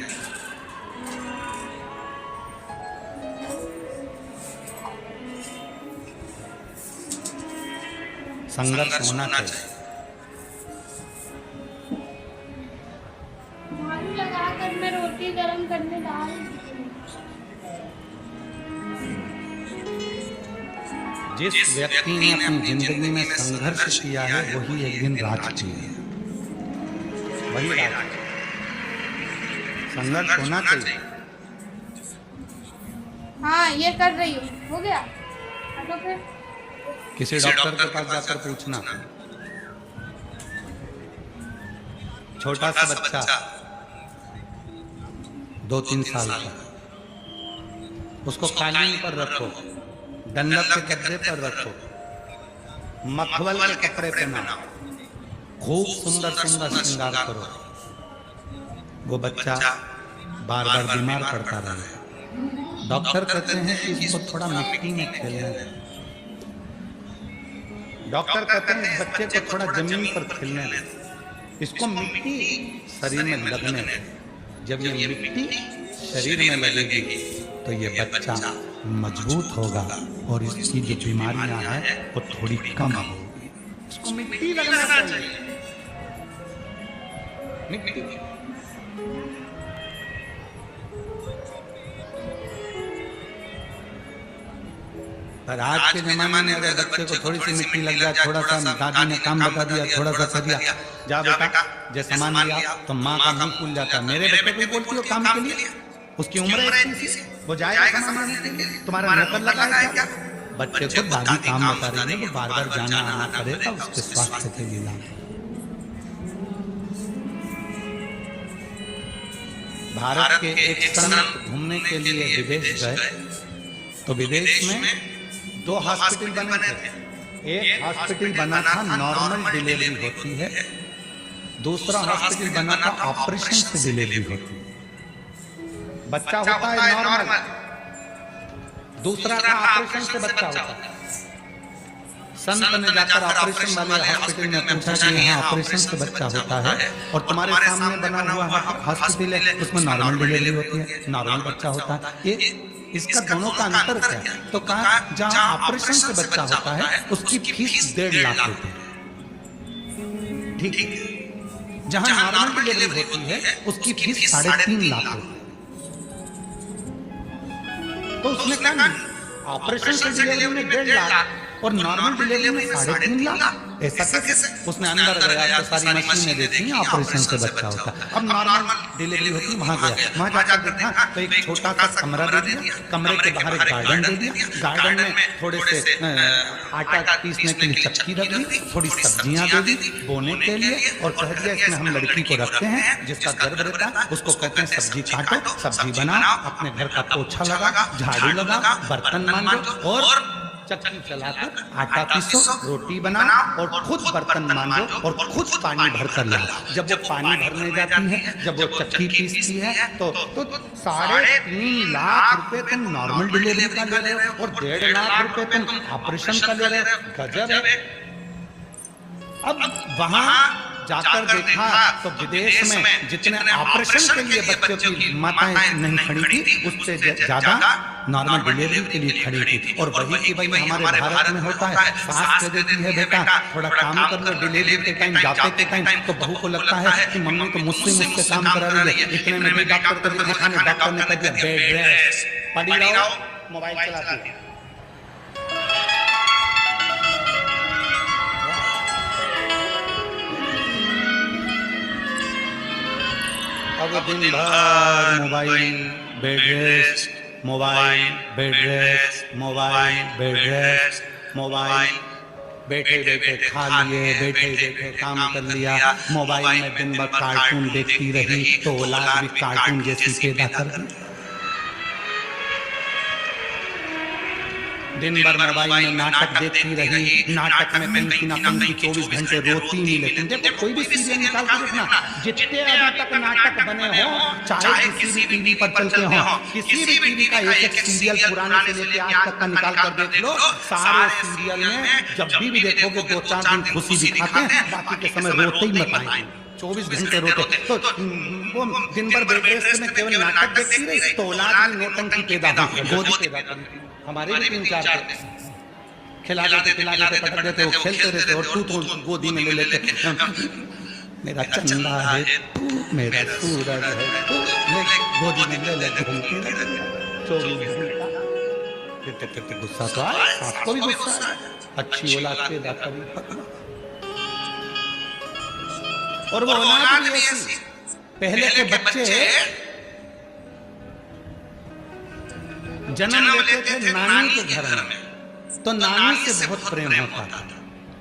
संघर्ष होना चाहिए। झाड़ू लगा कर मैं रोटी गरम करने डाल। जिस व्यक्ति ने अपनी जिंदगी में संघर्ष किया है वही एक दिन राज है, वही राज। संघर्ष होना चाहिए। हाँ ये कर रही हूँ, हो गया। हटो फिर। किसी डॉक्टर के पास जाकर पूछना, छोटा सा बच्चा 2-3 साल का, उसको कालीन पर रखो, डंडक के गद्दे पर रखो, मखमल के कपड़े पहनाओ, खूब सुंदर सुंदर श्रृंगार करो, वो बच्चा बार बार बीमार पड़ता रहे। डॉक्टर कहते हैं कि इसको थोड़ा मिट्टी में खेलने दें। डॉक्टर कहते हैं इस बच्चे को थोड़ा जमीन पर खेलने दें, इसको मिट्टी शरीर में लगने दें। जब ये मिट्टी शरीर में लगेगी तो ये बच्चा मजबूत होगा और इसकी जो बीमारियां हैं वो थोड़ी कम होगी। इसको मिट्टी लगना चाहिए, मिट्टी। पर आज के जमाने में अगर बच्चे को थोड़ी सी मिट्टी लग जाए, थोड़ा सा दादी ने काम बता दिया, थोड़ा सा कर दिया, जा बेटा जो सामान लिया, तो माँ का मुंह खुल जाता है। मेरे बेटे को बोलती हो काम के लिए, उसकी उम्र है, वो जाएगा सामान लाने के लिए, तुम्हारा नौकर लगा है क्या? बच्चे को दादी काम बता रही है, वो बार बार जाना आना करेगा, उसके स्वास्थ्य के लिए लाभ। भारत के एक संत घूमने के लिए विदेश गए, तो विदेश में 2 हॉस्पिटल बने थे। एक हॉस्पिटल बना था नॉर्मल डिलीवरी होती है, दूसरा हॉस्पिटल बना था ऑपरेशन से डिलीवरी होती है। बच्चा होता है नॉर्मल, दूसरा का ऑपरेशन से बच्चा होता है। संत ने जाकर ऑपरेशन वाले हॉस्पिटल में पूछा कि यहाँ ऑपरेशन से बच्चा होता है और तुम्हारे सामने बना हुआ हॉस्पिटल है उसमें नॉर्मल डिलीवरी होती है, नॉर्मल बच्चा होता है, ये इसका दोनों का अंतर क्या है? तो कहा जहाँ ऑपरेशन से बच्चा होता है उसकी फीस 1.5 लाख रुपए, ठीक है। जहाँ नॉर्मल डिलीवरी होती है उसकी फीस 3.5 लाख रुपए। तो उसने कहा ऑपरेशन से डिलीवरी में 1.5 लाख और नॉर्मल डिलीवरी में 3.5 लाख, ऐसा कैसे? उसने अंदर गया तो सारी मशीनें देखी, ऑपरेशन से बच्चा होता है। अब नॉर्मल डिलीवरी होती, वहां गया, वहां जाकर देखा तो एक छोटा सा कमरा दे दिया, कमरे के बाहर एक गार्डन दे दिया, गार्डन में थोड़े से आटा पीसने के लिए चक्की रख दी, थोड़ी सब्जियां दे दी बोने के लिए, और कह दिया इसमें हम लड़की को रखते हैं जिसका गर्भ रहता है, उसको कहते हैं सब्जी काटो, सब्जी बनाओ, अपने घर का पोछा लगा, झाड़ू लगा, बर्तन मांजो और चक्की चलाकर आटा पीसो, रोटी बनाओ और खुद बर्तन मांजो और खुद पानी भर कर लाओ। जब वो पानी भरने जाती है, जब वो चक्की पीसती है तो 3.5 लाख रुपए तुम नॉर्मल डिलीवरी का ले रहे हो और 1.5 लाख रुपए तुम ऑपरेशन का ले रहे हो, गजब है। अब वहां जाकर देखा तो विदेश में जितने ऑपरेशन के लिए बच्चों की माताएं नहीं खड़ी थी उससे ज्यादा नॉर्मल डिलीवरी के लिए खड़ी थी। और वही की वही हमारे भारत में होता है, सास कह देती है बेटा थोड़ा काम कर लो डिलीवरी के टाइम, जाते के टाइम, तो बहू को लगता है कि मम्मी तो मुझसे काम करा रही है। इतने में भी डॉक्टर को दिखाने, डॉक्टर ने कह दिया बेड रेस्ट, पड़ी रहो, मोबाइल चलाती है। अब दिन भर mobile, bed rest, mobile, bed rest, mobile, bed rest, mobile, बैठे बैठे खा लिए, बैठे बैठे काम कर लिया, मोबाइल में दिन भर कार्टून देखती रही तो औलाद भी कार्टून जैसी पैदा कर दी। दिन भर मोबाइल में नाटक देखती रही, नाटक में कहीं ना कहीं 24 घंटे रोती नहीं। लेकिन देखो कोई भी सीरियल निकाल के देखना, जितने अभी तक नाटक बने हो, चाहे किसी भी टीवी पर चलते हो, किसी भी टीवी का एक सीरियल पुराने से लेकर आज तक का निकाल कर देख लो, सारे सीरियल में जब भी देखोगे 2-4 दिन खुशी दिखाते हैं, बाकी के समय रोते ही मत आएंगे, 24 घंटे रोते। तो वो दिन भर बेड रेस्ट में केवल नाटक देखती रही तो औलाद में नौटंकी पैदा हुई, गोदी पैदा हुई। हमारे भी 3-4 खिला देते, पिला देते, पटक देते, वो खेलते रहते और तू तो गोदी में ले लेते। मेरा चंदा है तू, मेरा सूरज है तू, गोदी में ले लेते, घूमते रहते 24 घंटा। फिर गुस्सा तो आए, आपको भी गुस्सा आए। अच्छी औलाद पैदा करी फतवा। और वो औलाद भी ऐसी, पहले के बच्चे जन्म लेते थे नानी के घर में, तो नानी से बहुत प्रेम होता था।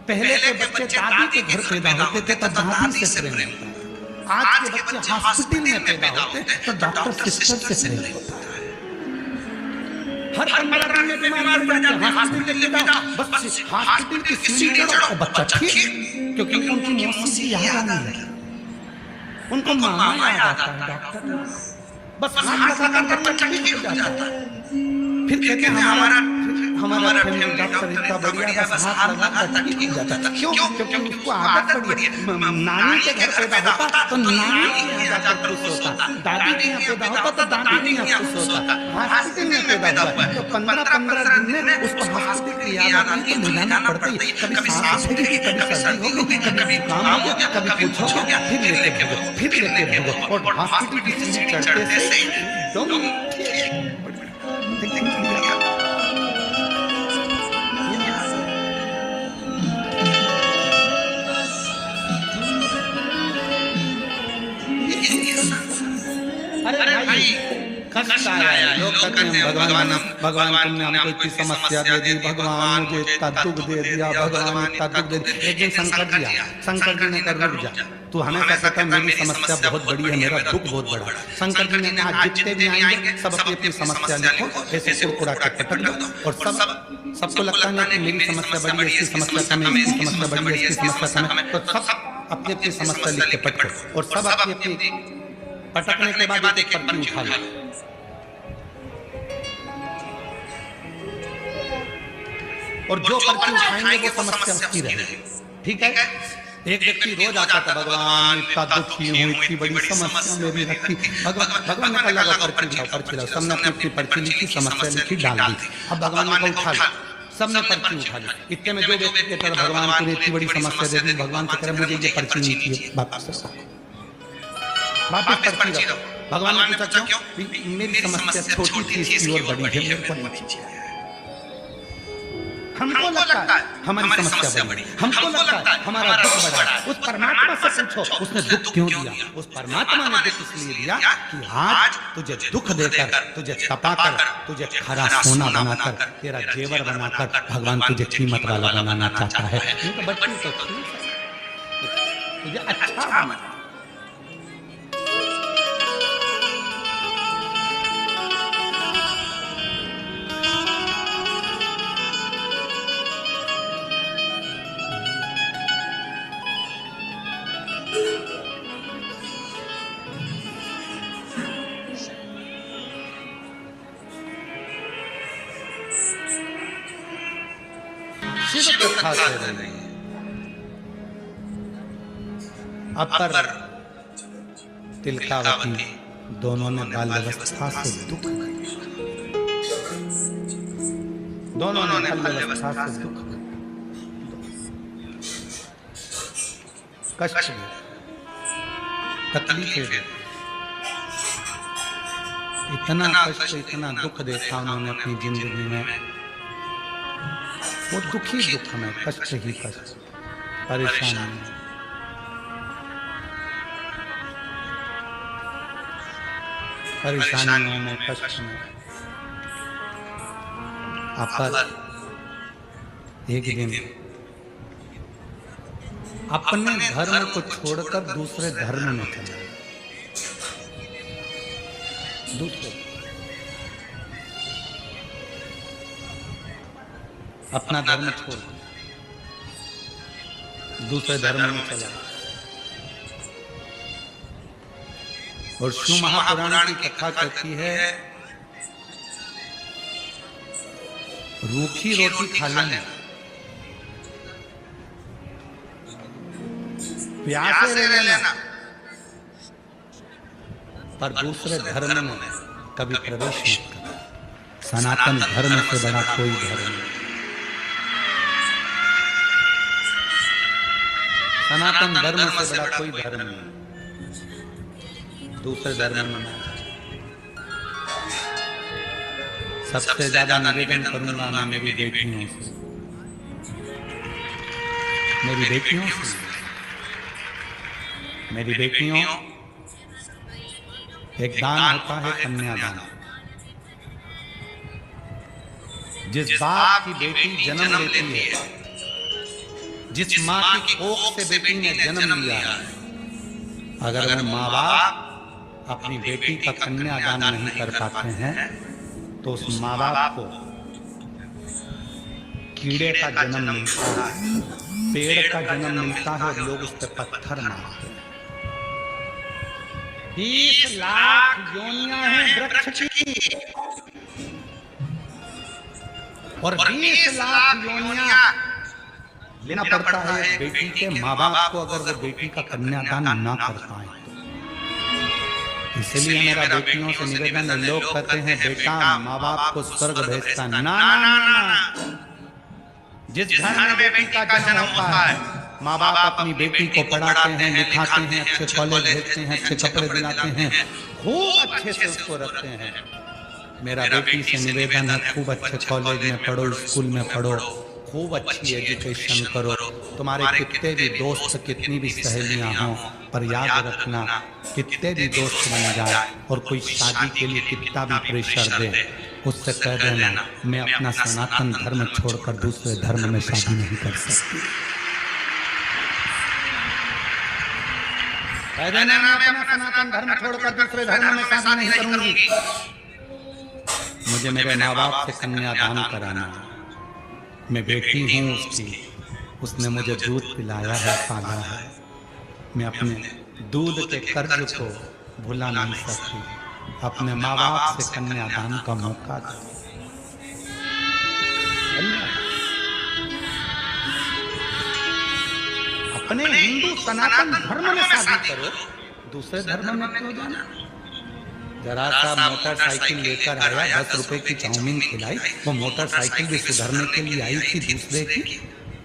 पहले के बच्चे दादी के घर पैदा होते थे तो दादी से प्रेम होता था। आज के बच्चे हॉस्पिटल में पैदा होते तो डॉक्टर सिस्टर से प्रेम होता है। हर 15 दिन में बीमार पड़ जाते हैं, हॉस्पिटल ले जाओ, बस हॉस्पिटल की सीढ़ी चढ़ो और बच्चा ठीक, क्योंकि उनकी मौसी याद आने लगी, उनको मामा याद आता है। डॉक्टर बस हाथ लगाकर बच्चा ठीक हो जाता है। फिर कहते हैं हमारा फैमिली डॉक्टर इतना बढ़िया, बस हाथ लगाकर ठीक हो जाता है। क्यों? क्योंकि उसको आदत पड़ी है। नानी के घर पैदा होता तो नानी के यहाँ जाकर खुश होता, दादी के यहाँ पैदा होता तो दादी के यहाँ खुश होता। हॉस्पिटल में पैदा हुआ तो 15-15 दिन में उसको हॉस्पिटल की याद आती तो मिलाना पड़ता ही। कभी सांस होगी, कभी सर्दी होगी, कभी काम हो गया, कभी कुछ हो गया, फिर लेके भागो, फिर लेके भागो। और हॉस्पिटल की सीढ़ी चढ़ते से अरे भाई कष्ट आया। लोग कहते हैं भगवान तुमने हमको इतनी समस्या दे दी, भगवान मुझे इतना दुख दे दिया, भगवान इतना दुख दे दिया। एक दिन शंकर जी ने कहा रुक जा, तू हमेशा कहता है मेरी समस्या बहुत बड़ी है, मेरा दुख बहुत बड़ा है। शंकर जी ने कहा जितने भी आएंगे सब अपनी अपनी समस्या लिखो, ऐसे कुड़कुड़ा के पटक दो, और सबको लगता है कि मेरी समस्या बड़ी है, इसकी समस्या कम है, इसकी समस्या बड़ी है, इसकी समस्या कम है, तो सब अपनी अपनी समस्या लिख के पटको, और सब अपनी अपनी पटकने के बाद एक पर्ची उठा लो, और जो पर्ची उठाएंगे वो समस्या उसकी रहेगी। ठीक है? एक व्यक्ति रोज आता था, भगवान इतना दुखी हूँ, इतनी बड़ी समस्या मेरी रखी। भगवान ने कहा पर्ची लाओ। सबने अपनी अपनी पर्ची लिखी, समस्या लिखी, डाल दी। अब भगवान ने कहा उठा लो, सबने पर्ची उठा ली। इतने में जो व्यक्ति कहता था भगवान तूने इतनी बड़ी समस्या दे दी, भगवान से कह रहा मुझे ये पर्ची नहीं चाहिए, वापस पर्ची दो। भगवान ने पूछा क्यों? मेरी समस्या छोटी थी, इसकी और बड़ी है, मेरे को नहीं चाहिए। हमको लगता है हमारी समस्या बड़ी, हमको लगता है हमारा दुख बड़ा। उस परमात्मा से पूछो उसने दुख क्यों दिया। उस परमात्मा ने दुख इसलिए दिया कि आज तुझे दुख देकर, तुझे तपाकर, तुझे खरा सोना बनाकर, तेरा जेवर बनाकर भगवान तुझे कीमत वाला बनाना चाहता है। तो बच्ची तो तुझे अच्छा बना। कथा से रही अपर तिलकावती दोनों ने बाल अवस्था से दुख, दोनों ने बाल अवस्था से दुख, कष्ट, तकलीफें, इतना कष्ट, इतना दुख देखा उन्होंने अपनी जिंदगी में। वो दुखी दुख में, कष्ट ही कष्ट, परेशानी, परेशानियों में, कष्ट में। अपर एक दिन अपने धर्म को छोड़कर दूसरे धर्म में चला, दूसरे अपना धर्म छोड़ दूसरे धर्म में चला। और शिव महापुराण की कथा कहती है रूखी रोटी खा लेना, प्यासे रह लेना, पर दूसरे धर्म में कभी प्रवेश मत करना। सनातन धर्म से बड़ा कोई धर्म नहीं। सनातन धर्म से बड़ा कोई धर्म नहीं। दूसरे धर्म में सबसे ज्यादा निवेदन करूंगा मैं मेरी बेटियों से, मेरी बेटियों से। मेरी बेटियों, एक दान होता है कन्यादान। जिस बाप की बेटी जन्म लेती है, जिस माँ की कोख से बेटी ने जन्म लिया है, अगर वो माँ बाप अपनी बेटी का कन्यादान नहीं कर पाते हैं तो उस माँ बाप को कीड़े का जन्म मिलता है, पेड़ का जन्म मिलता है और लोग उस पर पत्थर मारते हैं। 20 लाख योनियां हैं वृक्ष की और 20 लाख योनियां लेना पड़ता है बेटी के माँ बाप को, अगर वो बेटी का कन्यादान ना कर पाए। इसलिए मेरा बेटियों से निवेदन है, लोग कहते हैं बेटा माँ बाप को स्वर्ग भेजता, ना ना ना। जिस घर में बेटी का जन्म होता है, माँ बाप अपनी बेटी को पढ़ाते हैं, लिखाते हैं, अच्छे कॉलेज भेजते हैं, अच्छे कपड़े दिलाते हैं, खूब अच्छे से उसको रखते हैं। मेरा बेटी से निवेदन है, खूब अच्छे कॉलेज में पढ़ो, स्कूल में पढ़ो, खूब अच्छी एजुकेशन करो। तुम्हारे कितने भी दोस्त, कितनी भी सहेलियां हों, पर याद रखना कितने भी दोस्त बन जाए और कोई शादी के लिए कितना भी प्रेशर दे, उससे कह देना मैं अपना सनातन धर्म छोड़कर दूसरे धर्म में शादी नहीं कर सकती। कह देना मैं अपना सनातन धर्म छोड़कर दूसरे धर्म में शादी नहीं करूंगी। मुझे मेरे माँ बाप से कन्यादान कराना, मैं बेटी हूँ उसकी, उसने मुझे दूध पिलाया है, पाला है, मैं अपने दूध के कर्ज को भुला नहीं सकती। अपने माँ बाप से कन्यादान का मौका दो। अपने हिंदू सनातन धर्म में शादी करो, दूसरे धर्म में क्यों जाना। जरा सा मोटरसाइकिल लेकर आया, 10 रुपए की चाउमीन खिलाई, वो मोटरसाइकिल भी सुधरने के लिए आई थी दूसरे की,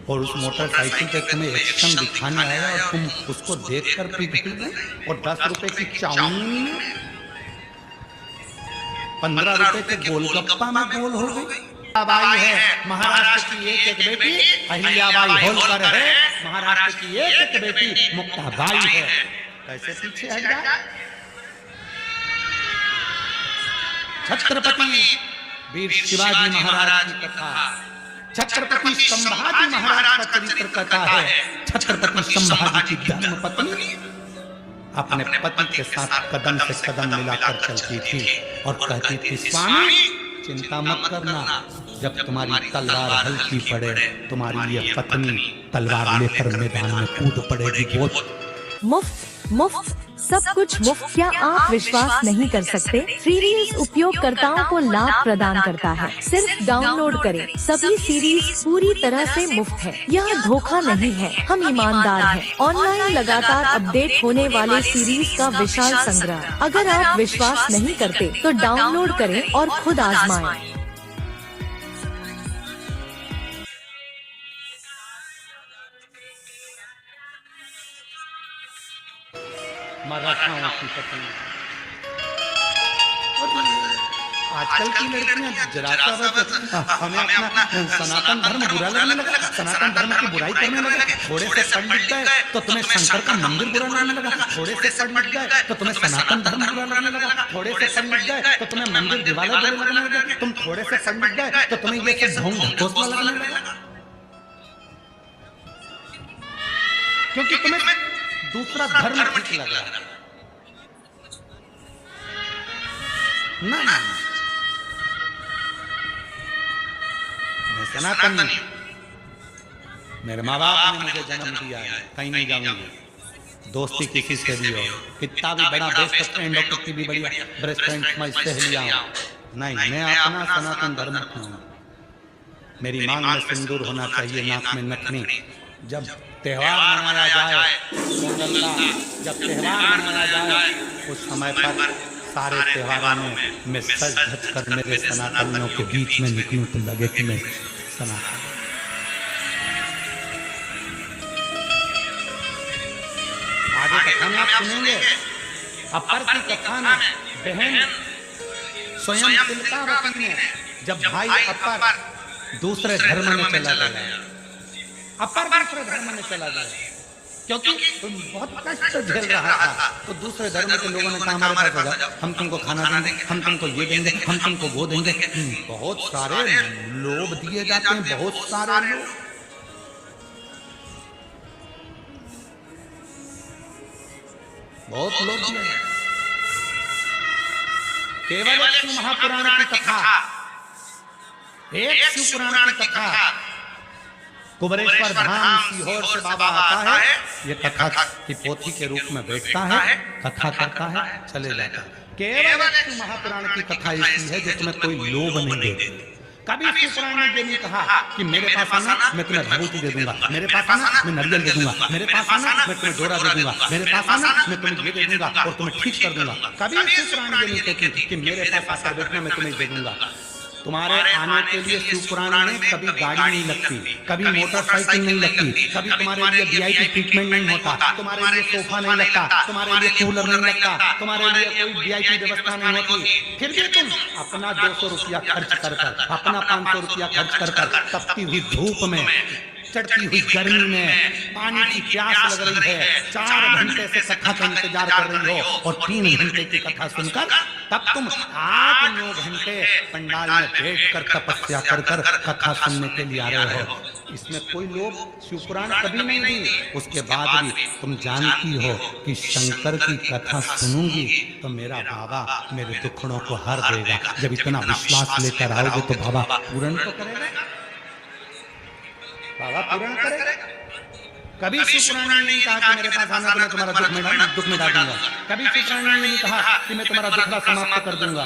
और उस मोटरसाइकिल पे तुम्हें एक्शन दिखाने आया और तुम उसको देखकर पिघल गए। और 10 रुपए की चाउमीन 15 रुपए के गोलगप्पा में गोल हो गई। अहिल्याबाई है महाराष्ट्र की एक बेटी, अहिल्याबाई होलकर है महाराष्ट्र की एक बेटी, मुक्ताबाई है। कैसे पीछे हट जाए। छत्रपति वीर शिवाजी महाराज की कथा, छत्रपति संभाजी महाराज का चरित्र कहता है, छत्रपति संभाजी की धर्मपत्नी अपने पति के साथ कदम से कदम मिलाकर चलती थी और कहती थी, स्वामी चिंता मत करना, जब तुम्हारी तलवार हल्की पड़े तुम्हारी ये पत्नी तलवार लेकर मैदान में कूद पड़ेगी। मुफ्त मुफ्त सब कुछ मुफ्त। क्या आप विश्वास नहीं कर सकते? सीरीज उपयोगकर्ताओं को लाभ प्रदान करता है। सिर्फ डाउनलोड करें। सभी सीरीज पूरी तरह से मुफ्त है। यह धोखा नहीं है, हम ईमानदार हैं। ऑनलाइन लगातार अपडेट होने वाले सीरीज का विशाल संग्रह। अगर आप विश्वास नहीं करते तो डाउनलोड करें और खुद आजमाएं। मराठाओं की पत्नी। आजकल की लड़कियां जरा सा हमें अपना सनातन धर्म बुरा लगने लगा, सनातन धर्म की बुराई करने लगे। थोड़े से पढ़ लिख गए तो तुम्हें शंकर का मंदिर बुरा लगने लगा, थोड़े से पढ़ लिख गए तो तुम्हें सनातन धर्म बुरा लगने लगा, थोड़े से पढ़ लिख गए तो तुम्हें मंदिर दिवाले बुरे लगने लगे, तुम थोड़े से पढ़ लिख गए तो तुम्हें ये सब ढोंग ढकोसला लगने लगा, क्योंकि तुम्हें दूसरा धर्म ठीक लग रहा है। ना ना, मैं सनातन नहीं, मेरे माँ बाप ने मुझे जन्म दिया है, कहीं नहीं जाऊंगी। दोस्ती किसी से भी हो, कितना भी बड़ा बेस्ट फ्रेंड हो, कितनी भी बड़ी बेस्ट फ्रेंड मैं सहेलियां हो, नहीं, मैं अपना सनातन धर्म हूँ। मेरी मांग में सिंदूर होना चाहिए, नाक में नथनी। जब त्योहार मनाया जाए, जब त्योहार मनाया जाए उस समय पर सारे त्योहारों में मैं सज धज कर मेरे सनातनियों के बीच में निकलूं तो लगे कि मैं सनातन। आगे कथा में आप सुनेंगे, अपर की कथा में बहन स्वयं तिलकावती ने जब भाई अपर दूसरे धर्म में चला गया, अपर दूसरे धर्म में चला गया, क्योंकि बहुत कष्ट झेल रहा था, तो दूसरे धर्म के लोगों ने कहा हमारे पास आ जाओ, हम तुमको खाना देंगे, हम तुमको ये देंगे, हम तुमको वो देंगे। बहुत सारे लोभ दिए जाते हैं, बहुत सारे लोग। बहुत लोग दिए जाते हैं। केवल एक शिव महापुराण की कथा, एक शिव पुराण की कथा, कुबरेश्वर धाम सीहोर से बाबा आता है, ये कथा की पोथी के रूप में बैठता है, कथा करता है, चले जाता है। केवल शिव महापुराण की कथा ऐसी है जो तुम्हें कोई लोभ नहीं देती। कभी शिव पुराण ने ये नहीं कहा कि मेरे पास आना मैं तुम्हें भभूति दे दूंगा, मेरे पास आना मैं नारियल दे दूंगा, मेरे पास आना मैं तुम्हें डोरा दे दूंगा, मेरे पास आना मैं तुम्हें ये दे दूंगा और तुम्हें ठीक कर दूंगा। कभी शिव पुराण ये नहीं कहती कि मेरे पास आकर बैठना मैं तुम्हें दे दूंगा। तुम्हारे आने के लिए शिव पुराण में कभी गाड़ी नहीं लगती, कभी मोटरसाइकिल नहीं लगती, कभी तुम्हारे लिए वीआईपी ट्रीटमेंट नहीं होता, तुम्हारे लिए सोफा नहीं लगता, तुम्हारे लिए कूलर नहीं लगता, तुम्हारे लिए कोई वीआईपी व्यवस्था नहीं होती। फिर भी तुम अपना 200 रुपया खर्च कर कर, अपना 500 रुपया खर्च कर कर, तपती हुई धूप में, चढ़ती हुई गर्मी में, पानी की प्यास लग रही है, 4 घंटे से कथा का इंतजार कर रही हो और 3 घंटे की कथा सुनकर तब तुम 8-9 घंटे पंडाल में बैठकर तपस्या कर कर कथा सुनने के लिए आ रहे हो। इसमें कोई लोग शिव पुराण कभी नहीं दी। उसके बाद भी तुम जानती हो कि शंकर की कथा सुनूंगी तो मेरा बाबा मेरे दुखड़ों को हर देगा। जब इतना विश्वास लेकर आओगे तो बाबा पूर्ण तो करेगा, बाबा पूर्ण करेगा। कभी शिव पुराण ने नहीं कहा कि मेरे पास आना तो मैं तुम्हारा दुख मिटा दूंगा। कभी शिव पुराण ने नहीं कहा कि मैं तुम्हारा दुखड़ा समाप्त कर दूंगा,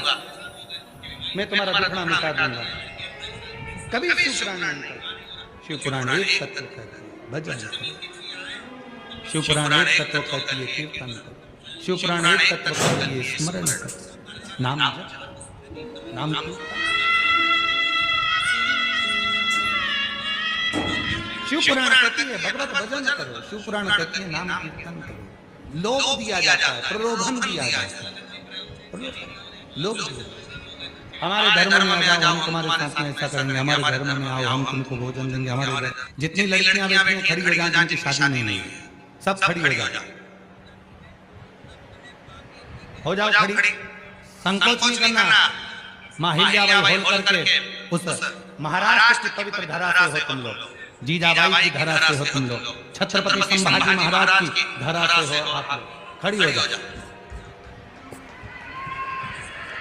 मैं तुम्हारा दुखड़ा मिटा दूंगा। कभी शिव पुराण ने नहीं कहा। शिव पुराण एक तत्व कहती है भजन करो, शिव पुराण एक तत्व कहती है कीर्तन करो, शिव पुराण एक तत्व कहती है स्मरण करो, नाम नाम शिव पुराण कहती है भगवत भजन करो, शिव पुराण कहती है नाम कीर्तन करो। लोभ दिया जाता है, प्रलोभन दिया जाता है, लोभ दिया। हमारे धर्म में आ जाओ, हम तुम्हारे साथ में ऐसा करेंगे, हमारे धर्म में आओ, हम तुमको भोजन देंगे, हमारे जितनी लड़कियां बैठी हैं खड़ी हो जाएं, जिनकी शादी नहीं हुई सब खड़ी हो जाओ, हो जाओ खड़ी, संकोच नहीं करना। माहिल्याबाई होलकर के उस महाराष्ट्र की पवित्र धरा से हो तुम लोग, जीजाबाई की धरा से हो तुम लोग, छत्रपति संभाजी महाराज की धरा से हो आप लोग, खड़ी हो जाओ।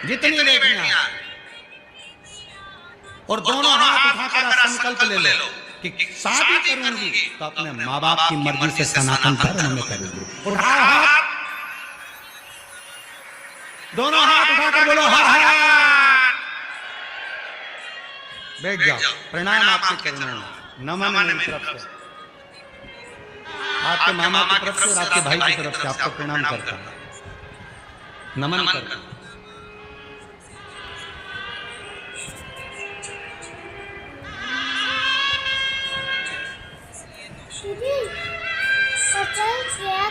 जितनी लड़कियां और दोनों हाथ उठाकर संकल्प ले लो कि शादी करूंगी तो अपने माँ बाप की मर्जी से सनातन धर्म में करूंगी। उठाओ हाथ, दोनों हाथ उठाकर बोलो हर हर। बैठ जाओ, प्रणाम आपके चरणों में, नमन मेरी तरफ से, आपके मामा की तरफ से और आपके भाई की तरफ से आपको प्रणाम करता हूं, नमन करता हूं।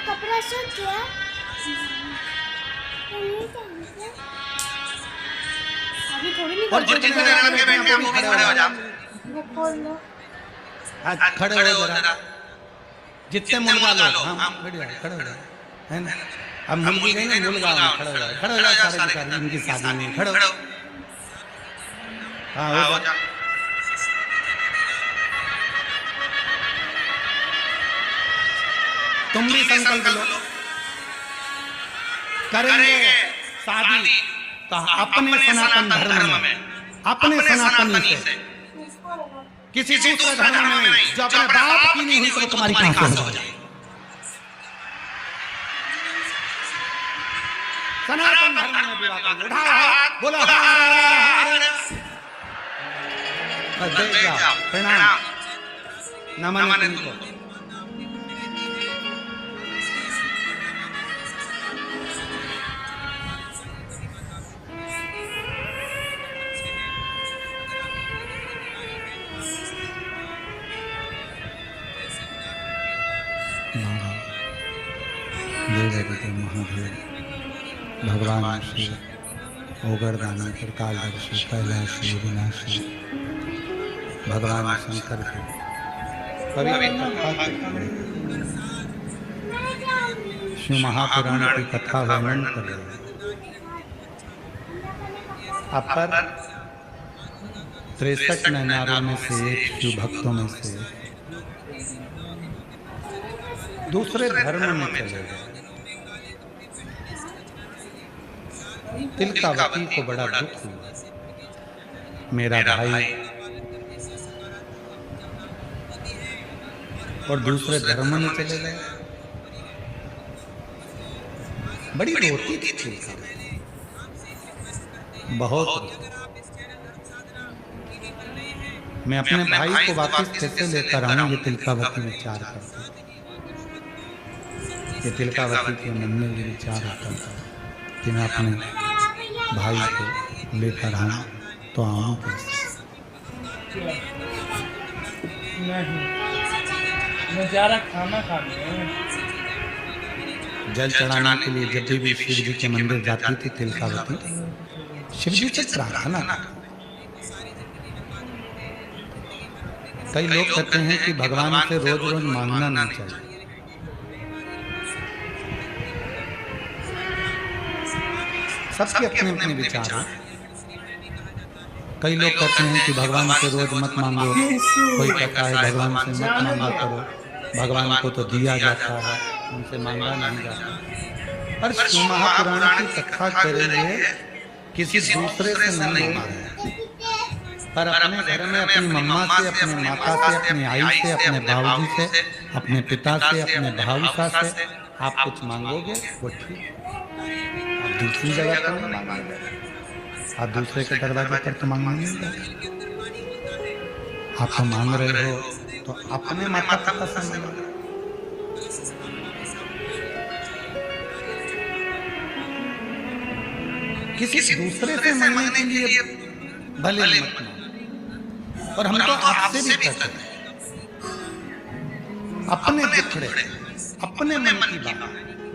कपड़ा सूख गया, अभी थोड़ी नहीं और जितने लड़के बैठे हैं वो भी खड़े हो जाओ, खड़े हो जरा, जितने मुलगा लोग हम खड़े हो जाओ, है ना। अब मुलगी गई ना, मुलगा खड़े हो जाओ, खड़े हो जाओ सारे इनकी शादी में खड़े हो। हाँ हो जाओ। तुम भी संकल्प लो, करेंगे शादी तो अपने सनातन धर्म में, अपने सनातनी से, किसी दूसरे धर्म में नहीं। जो अपने बाप की नहीं हुई तो तुम्हारी कहां से हो जाए। सनातन धर्म में विवाह करो, उठाओ हाथ, बोलो हर हर। देख जाओ, प्रणाम, नमन तुमको। देव महादेव भगवान शिव ओगरदानी त्रिकालदर्शी कैलाशी विनाशी भगवान शंकर के पवित्र कथा शिव महापुराण की कथा वर्णन कर रहे हैं। अपर 63 नैनारों में से एक शिव भक्तों में से दूसरे धर्म में चले गए। तिलकावती को बड़ा दुख हुआ, मेरा भाई और दूसरे धर्म में चले गए। बड़ी रोती थी तिलकावती, बहुत। मैं अपने भाई को वापस कैसे लेकर आऊं, ये तिलकावती विचार करती। ये तिलकावती के मन में ये विचार आता था कि मैं अपने भाई को लेकर आऊं तो आऊं कैसे। मैं जा रहा खाना खाने। जल चढ़ाने के लिए जब भी शिव जी के मंदिर जाती थी तिलकावती, शिव जी से प्रार्थना करती। कई लोग कहते हैं कि भगवान से रोज रोज मांगना नहीं चाहिए। सबके अपने अपने विचार हैं। कई लोग कहते हैं कि भगवान से रोज मत मांगो, कोई कहता है भगवान से मत मांगा करो, भगवान को तो दिया जाता है, उनसे मांगा नहीं जाता। और शिव महापुराण की कथा के लिए किसी दूसरे से नहीं मांगा, पर अपने घर में अपनी मम्मा से, अपने माता से, अपनी आई से, अपने बाबूजी से, अपने पिता से, अपने भाऊसा से आप कुछ मांगोगे वो ठीक। आप दूसरी जगह पर नहीं मांगोगे, आप दूसरे के दरवाजे पर तो मांगने नहीं जाते। आप तो मांग रहे हो तो अपने माता पिता से मांगो। किसी दूसरे से मांगने के लिए भले मत मांगो। और हम तो आपसे भी कहते हैं, अपने दुखड़े, अपने मन की बात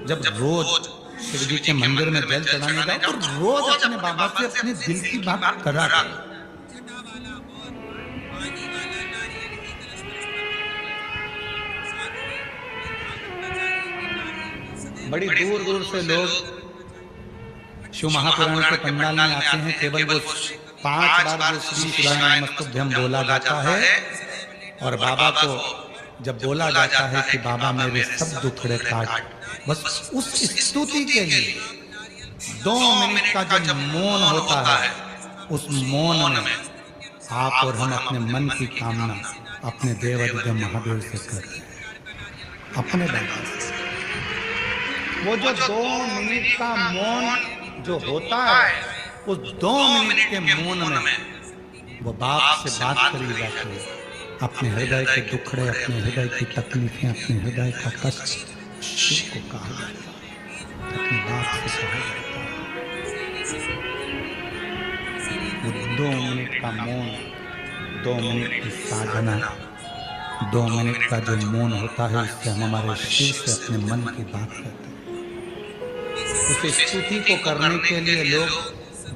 जब रोज शिव जी के मंदिर में जल चढ़ाने जाओ तो रोज अपने बाबा से अपने दिल की बात करा करो। बड़ी दूर दूर से लोग शिव महापुराण के पंडाल में आते हैं। केवल वो 5 बार जो श्री शिवाय नमस्तुभ्यं बोला जाता है और बाबा को जब बोला जाता है कि बाबा मेरे सब दुखड़े काट, बस उस स्तुति के लिए 2 मिनट का जब मौन होता है, उस मौन में आप और हम अपने मन की कामना अपने देवाधिदेव महादेव से करते हैं, अपने बाबा से। वो जो 2 मिनट का मौन जो होता है, उस 2 मिनट के मौन में वो बाप से बात करी जाती है। अपने हृदय के दुखड़े, अपने हृदय की तकलीफें, अपने हृदय का कष्ट शिव को कहा जाता है, अपनी बात से कहा जाता है। वो 2 मिनट का मौन, 2 मिनट की साधना, 2 मिनट का जो मौन होता है, उससे हम हमारे शिव से अपने मन की बात करते हैं। उस स्तुति को करने के लिए लोग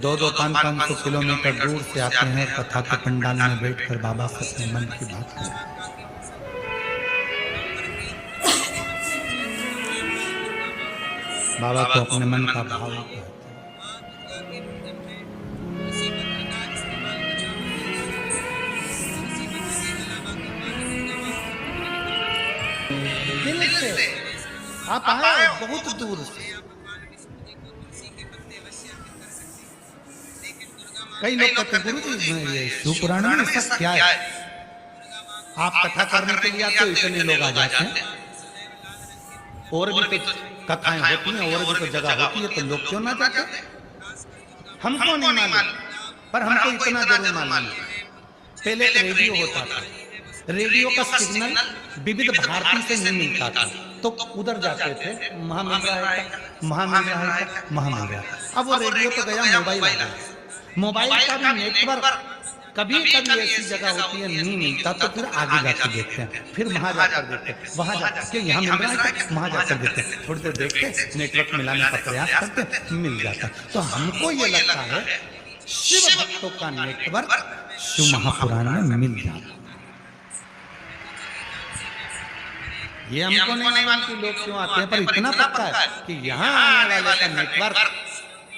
200-500 किलोमीटर दूर से आते हैं, कथा के पंडाल में बैठकर बाबा से अपने मन की बात करते हैं। बाबा को अपने मन का भाव कहते हैं। दिल से आप आए बहुत दूर से। कई लोग कहते हैं गुरुजी ये शिव पुराण में ऐसा क्या है, आप कथा करने के लिए आते हो, इतने लोग आ जाते हैं। और भी तो कथाएं होती हैं, और भी तो जगह होती है, तो लोग क्यों ना जाते? हमको नहीं मालूम, पर हमको इतना जरूर मालूम है। पहले एक रेडियो होता था, रेडियो का सिग्नल विविध भारती से नहीं मिलता था, तो उधर जाते थे, वहां मिल रहा है, वहां मिल रहा है, वहां मिल रहा है। अब वो रेडियो तो गया, मोबाइल आ गया। मोबाइल का भी नेटवर्क कभी कभी ऐसी जगह होती है नहीं मिलता तो फिर आगे जाकर देखते हैं, फिर वहां जाकर देखते हैं, वहां जाकर यहाँ मिल रहा है वहां जाकर देखते हैं, थोड़ी देर देखते हैं, नेटवर्क मिलाने का प्रयास करते हैं, मिल जाता है। तो हमको ये लगता है शिव भक्तों का नेटवर्क शिव महापुराण में मिल जाता है। ये हमको नहीं मालूम कि लोग क्यों आते हैं, पर इतना पता है कि यहाँ आने वाले का नेटवर्क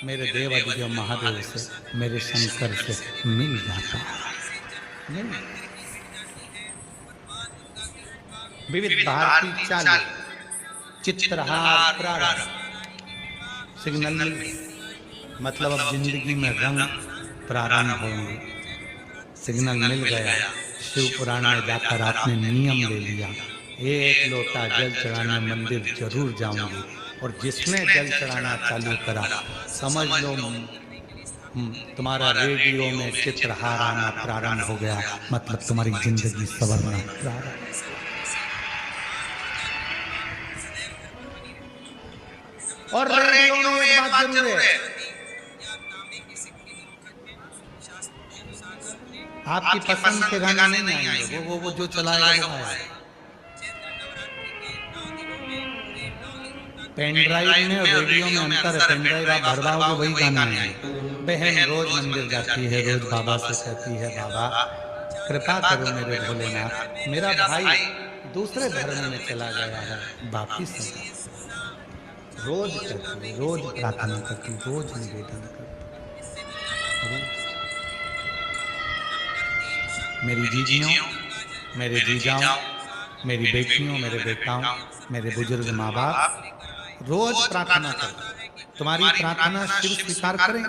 मेरे देव अधिदेव महादेव से, मेरे शंकर से मिल जाता है। विविध भारती चाल चित्रहार प्रारंभ सिग्नल, मतलब अब जिंदगी में रंग प्रारंभ होंगे। सिग्नल मिल गया, शिव पुराण में जाकर आपने नियम ले लिया, एक लोटा जल चढ़ाने मंदिर जरूर जाऊंगी, और जिसने जल चढ़ाना चालू करा समझ लो तुम्हारा रेडियो में चित्रहार आना प्रारंभ हो गया, मतलब तुम्हारी जिंदगी संवरना प्रारंभ। और रेडियो में एक बात जरूर है, आपकी पसंद के गाने नहीं आएंगे, वो जो चलाएगा वो आएगा। पेन ड्राइव में और रेडियो में अंतर है, पेन ड्राइव आप भरवाओगे वही गाना आएंगे। बहन रोज मंदिर जाती है, रोज बाबा से कहती है बाबा कृपा करो मेरे भोलेनाथ, मेरा भाई दूसरे धर्म में चला गया है, वापिस रोज कहती, रोज प्रार्थना करती, रोज निवेदन करती। मेरी जीजियों, मेरे जीजाओं, मेरी बेटियों, मेरे बेटाओं, मेरे बुजुर्ग माँ बाप रोज प्रार्थना कर, तुम्हारी प्रार्थना शिव स्वीकार करें।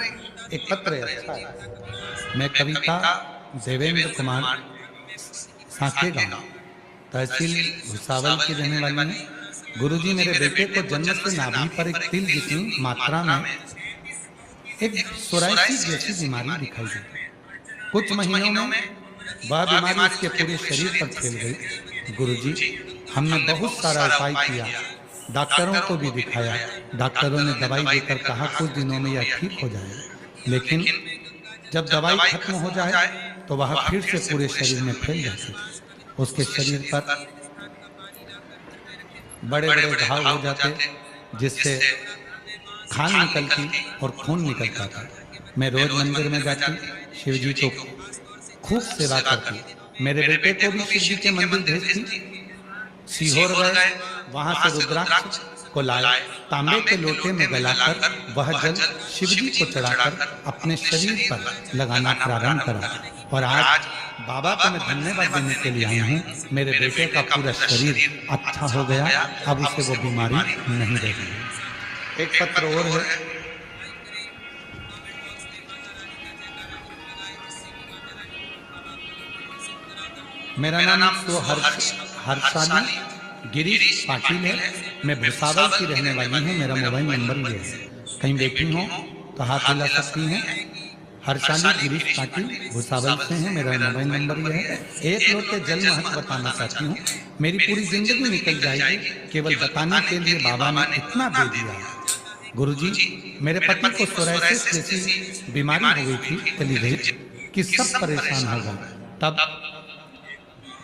एक पत्र है, अच्छा है। मैं कविता देवेंद्र कुमार साके गांव तहसील भुसावल की रहने वाली है। गुरुजी मेरे बेटे को जन्म से नाभि पर एक तिल जितनी मात्रा में एक सोराइसिस जैसी बीमारी दिखाई दी। कुछ महीनों में वह बीमारी उसके पूरे शरीर पर फैल गई। गुरुजी हमने बहुत सारा उपाय किया, डॉक्टरों को भी दिखाया, डॉक्टरों ने दवाई देकर कहा कुछ दिनों में यह ठीक हो जाएगा, लेकिन जब दवाई खत्म हो जाए तो वह फिर से पूरे शरीर में फैल जाती। उसके शरीर पर बड़े बड़े घाव हो जाते, जिससे खान निकलती और खून निकलता था। मैं रोज मंदिर में जाती, शिव जी को खूब सेवा करती। मेरे बेटे को भी शिव जी के मंदिर भेजती। सीहोर गए, वहां से रुद्राक्ष को लाए, तांबे के लोटे में गलाकर वह जल शिवजी को चढ़ाकर अपने शरीर पर लगाना प्रारंभ करा। और आज बाबा को मैं धन्यवाद देने के लिए आई हूँ, मेरे बेटे का पूरा शरीर अच्छा हो गया, अब उसे वो बीमारी नहीं रह गई। एक पत्र और है, मेरा नाम तो हर्षाली गिरीश पाटिल है। मैं भुसावल की रहने वाली हूँ, मेरा मोबाइल नंबर ये है, कहीं देखी हो तो हाथ हिला सकती हैं। हर्षाली गिरीश पाटिल भुसावल से हैं, मेरा मोबाइल नंबर ये है। एक लोटे जल महत्व बताना चाहती हूँ, मेरी पूरी जिंदगी निकल जाएगी केवल बताने के लिए बाबा ने इतना दे दिया। गुरुजी मेरे पति को सोराइसिस जैसी बीमारी हो गई थी, तेलीघेज कि सब परेशान हो गए। तब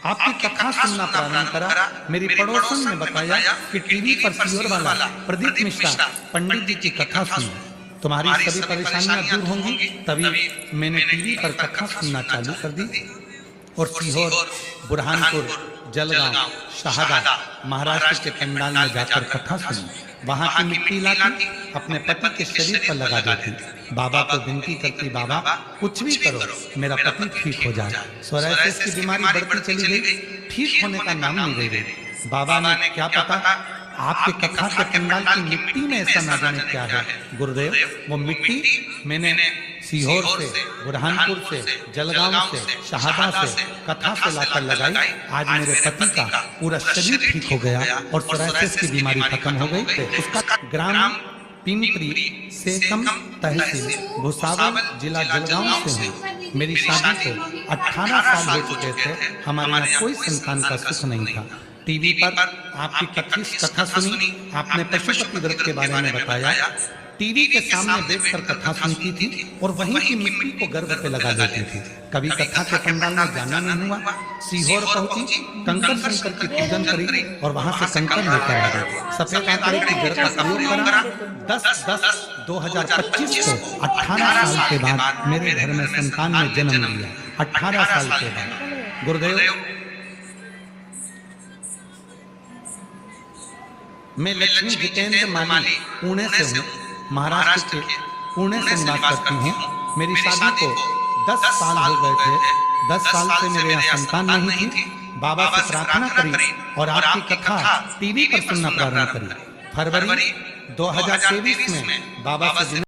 आपकी कथा सुनना प्रारंभ करा। मेरी पड़ोसन ने बताया कि टीवी पर सीहोर वाला प्रदीप मिश्रा पंडित जी की कथा सुनी, तुम्हारी सभी परेशानियां दूर होंगी। तभी मैंने टीवी पर कथा सुनना चालू कर दी और सीहोर, बुरहानपुर, जलगांव, शहादा, महाराष्ट्र के पंडाल में जाकर कथा सुनी। वहां की मिट्टी लाती, अपने पति के शरीर पर लगा देती, बाबा को विनती करती, बाबा कुछ भी करो मेरा पति ठीक हो जाए। सोराइसिस की बीमारी बढ़ती चली गई, ठीक होने का नाम नहीं ले रही। बाबा ने क्या पता आपके कथा के पंडाल की मिट्टी में ऐसा ना जाने क्या है। गुरुदेव वो मिट्टी मैंने सीहोर से, बुरहानपुर से, जलगांव से, शहादा से कथा से लाकर लगाई। आज मेरे पति का पूरा शरीर ठीक हो गया और सोराइसिस की बीमारी खत्म हो गई। उसका ग्राम पिंपरी से कम तहसील भुसावल जिला जलगांव से है। मेरी शादी को 18 साल हो चुके थे, हमारे यहाँ कोई संतान का सुख नहीं था। टीवी पर आपकी 25 कथा सुनी, आपने पशुपति व्रत के बारे में बताया। टीवी के सामने बैठकर कथा सुनती थी और वहीं की मिट्टी को गर्भ पे लगा देती थी। कभी कथा के पंडाल में जाना नहीं हुआ, सीहोर पहुंची, कंकर शंकर की पूजन करी और वहां से कंकर लेकर आ गई। सफेद आंकड़े की जड़ का प्रयोग करा। 10/10/2025 को 18 साल के बाद मेरे घर में संतान ने जन्म लिया। 18 साल के बाद। गुरुदेव, मैं लक्ष्मी जितेंद्र माली पुणे से हूँ, महाराष्ट्र के पुणे से निवास करती हूँ। मेरी शादी को 10 साल हो गए थे। 10 साल से मेरे यहाँ संतान नहीं थी। बाबा से प्रार्थना करी और आपकी कथा टीवी पर सुनना प्रारंभ करी। फरवरी 2023 में बाबा से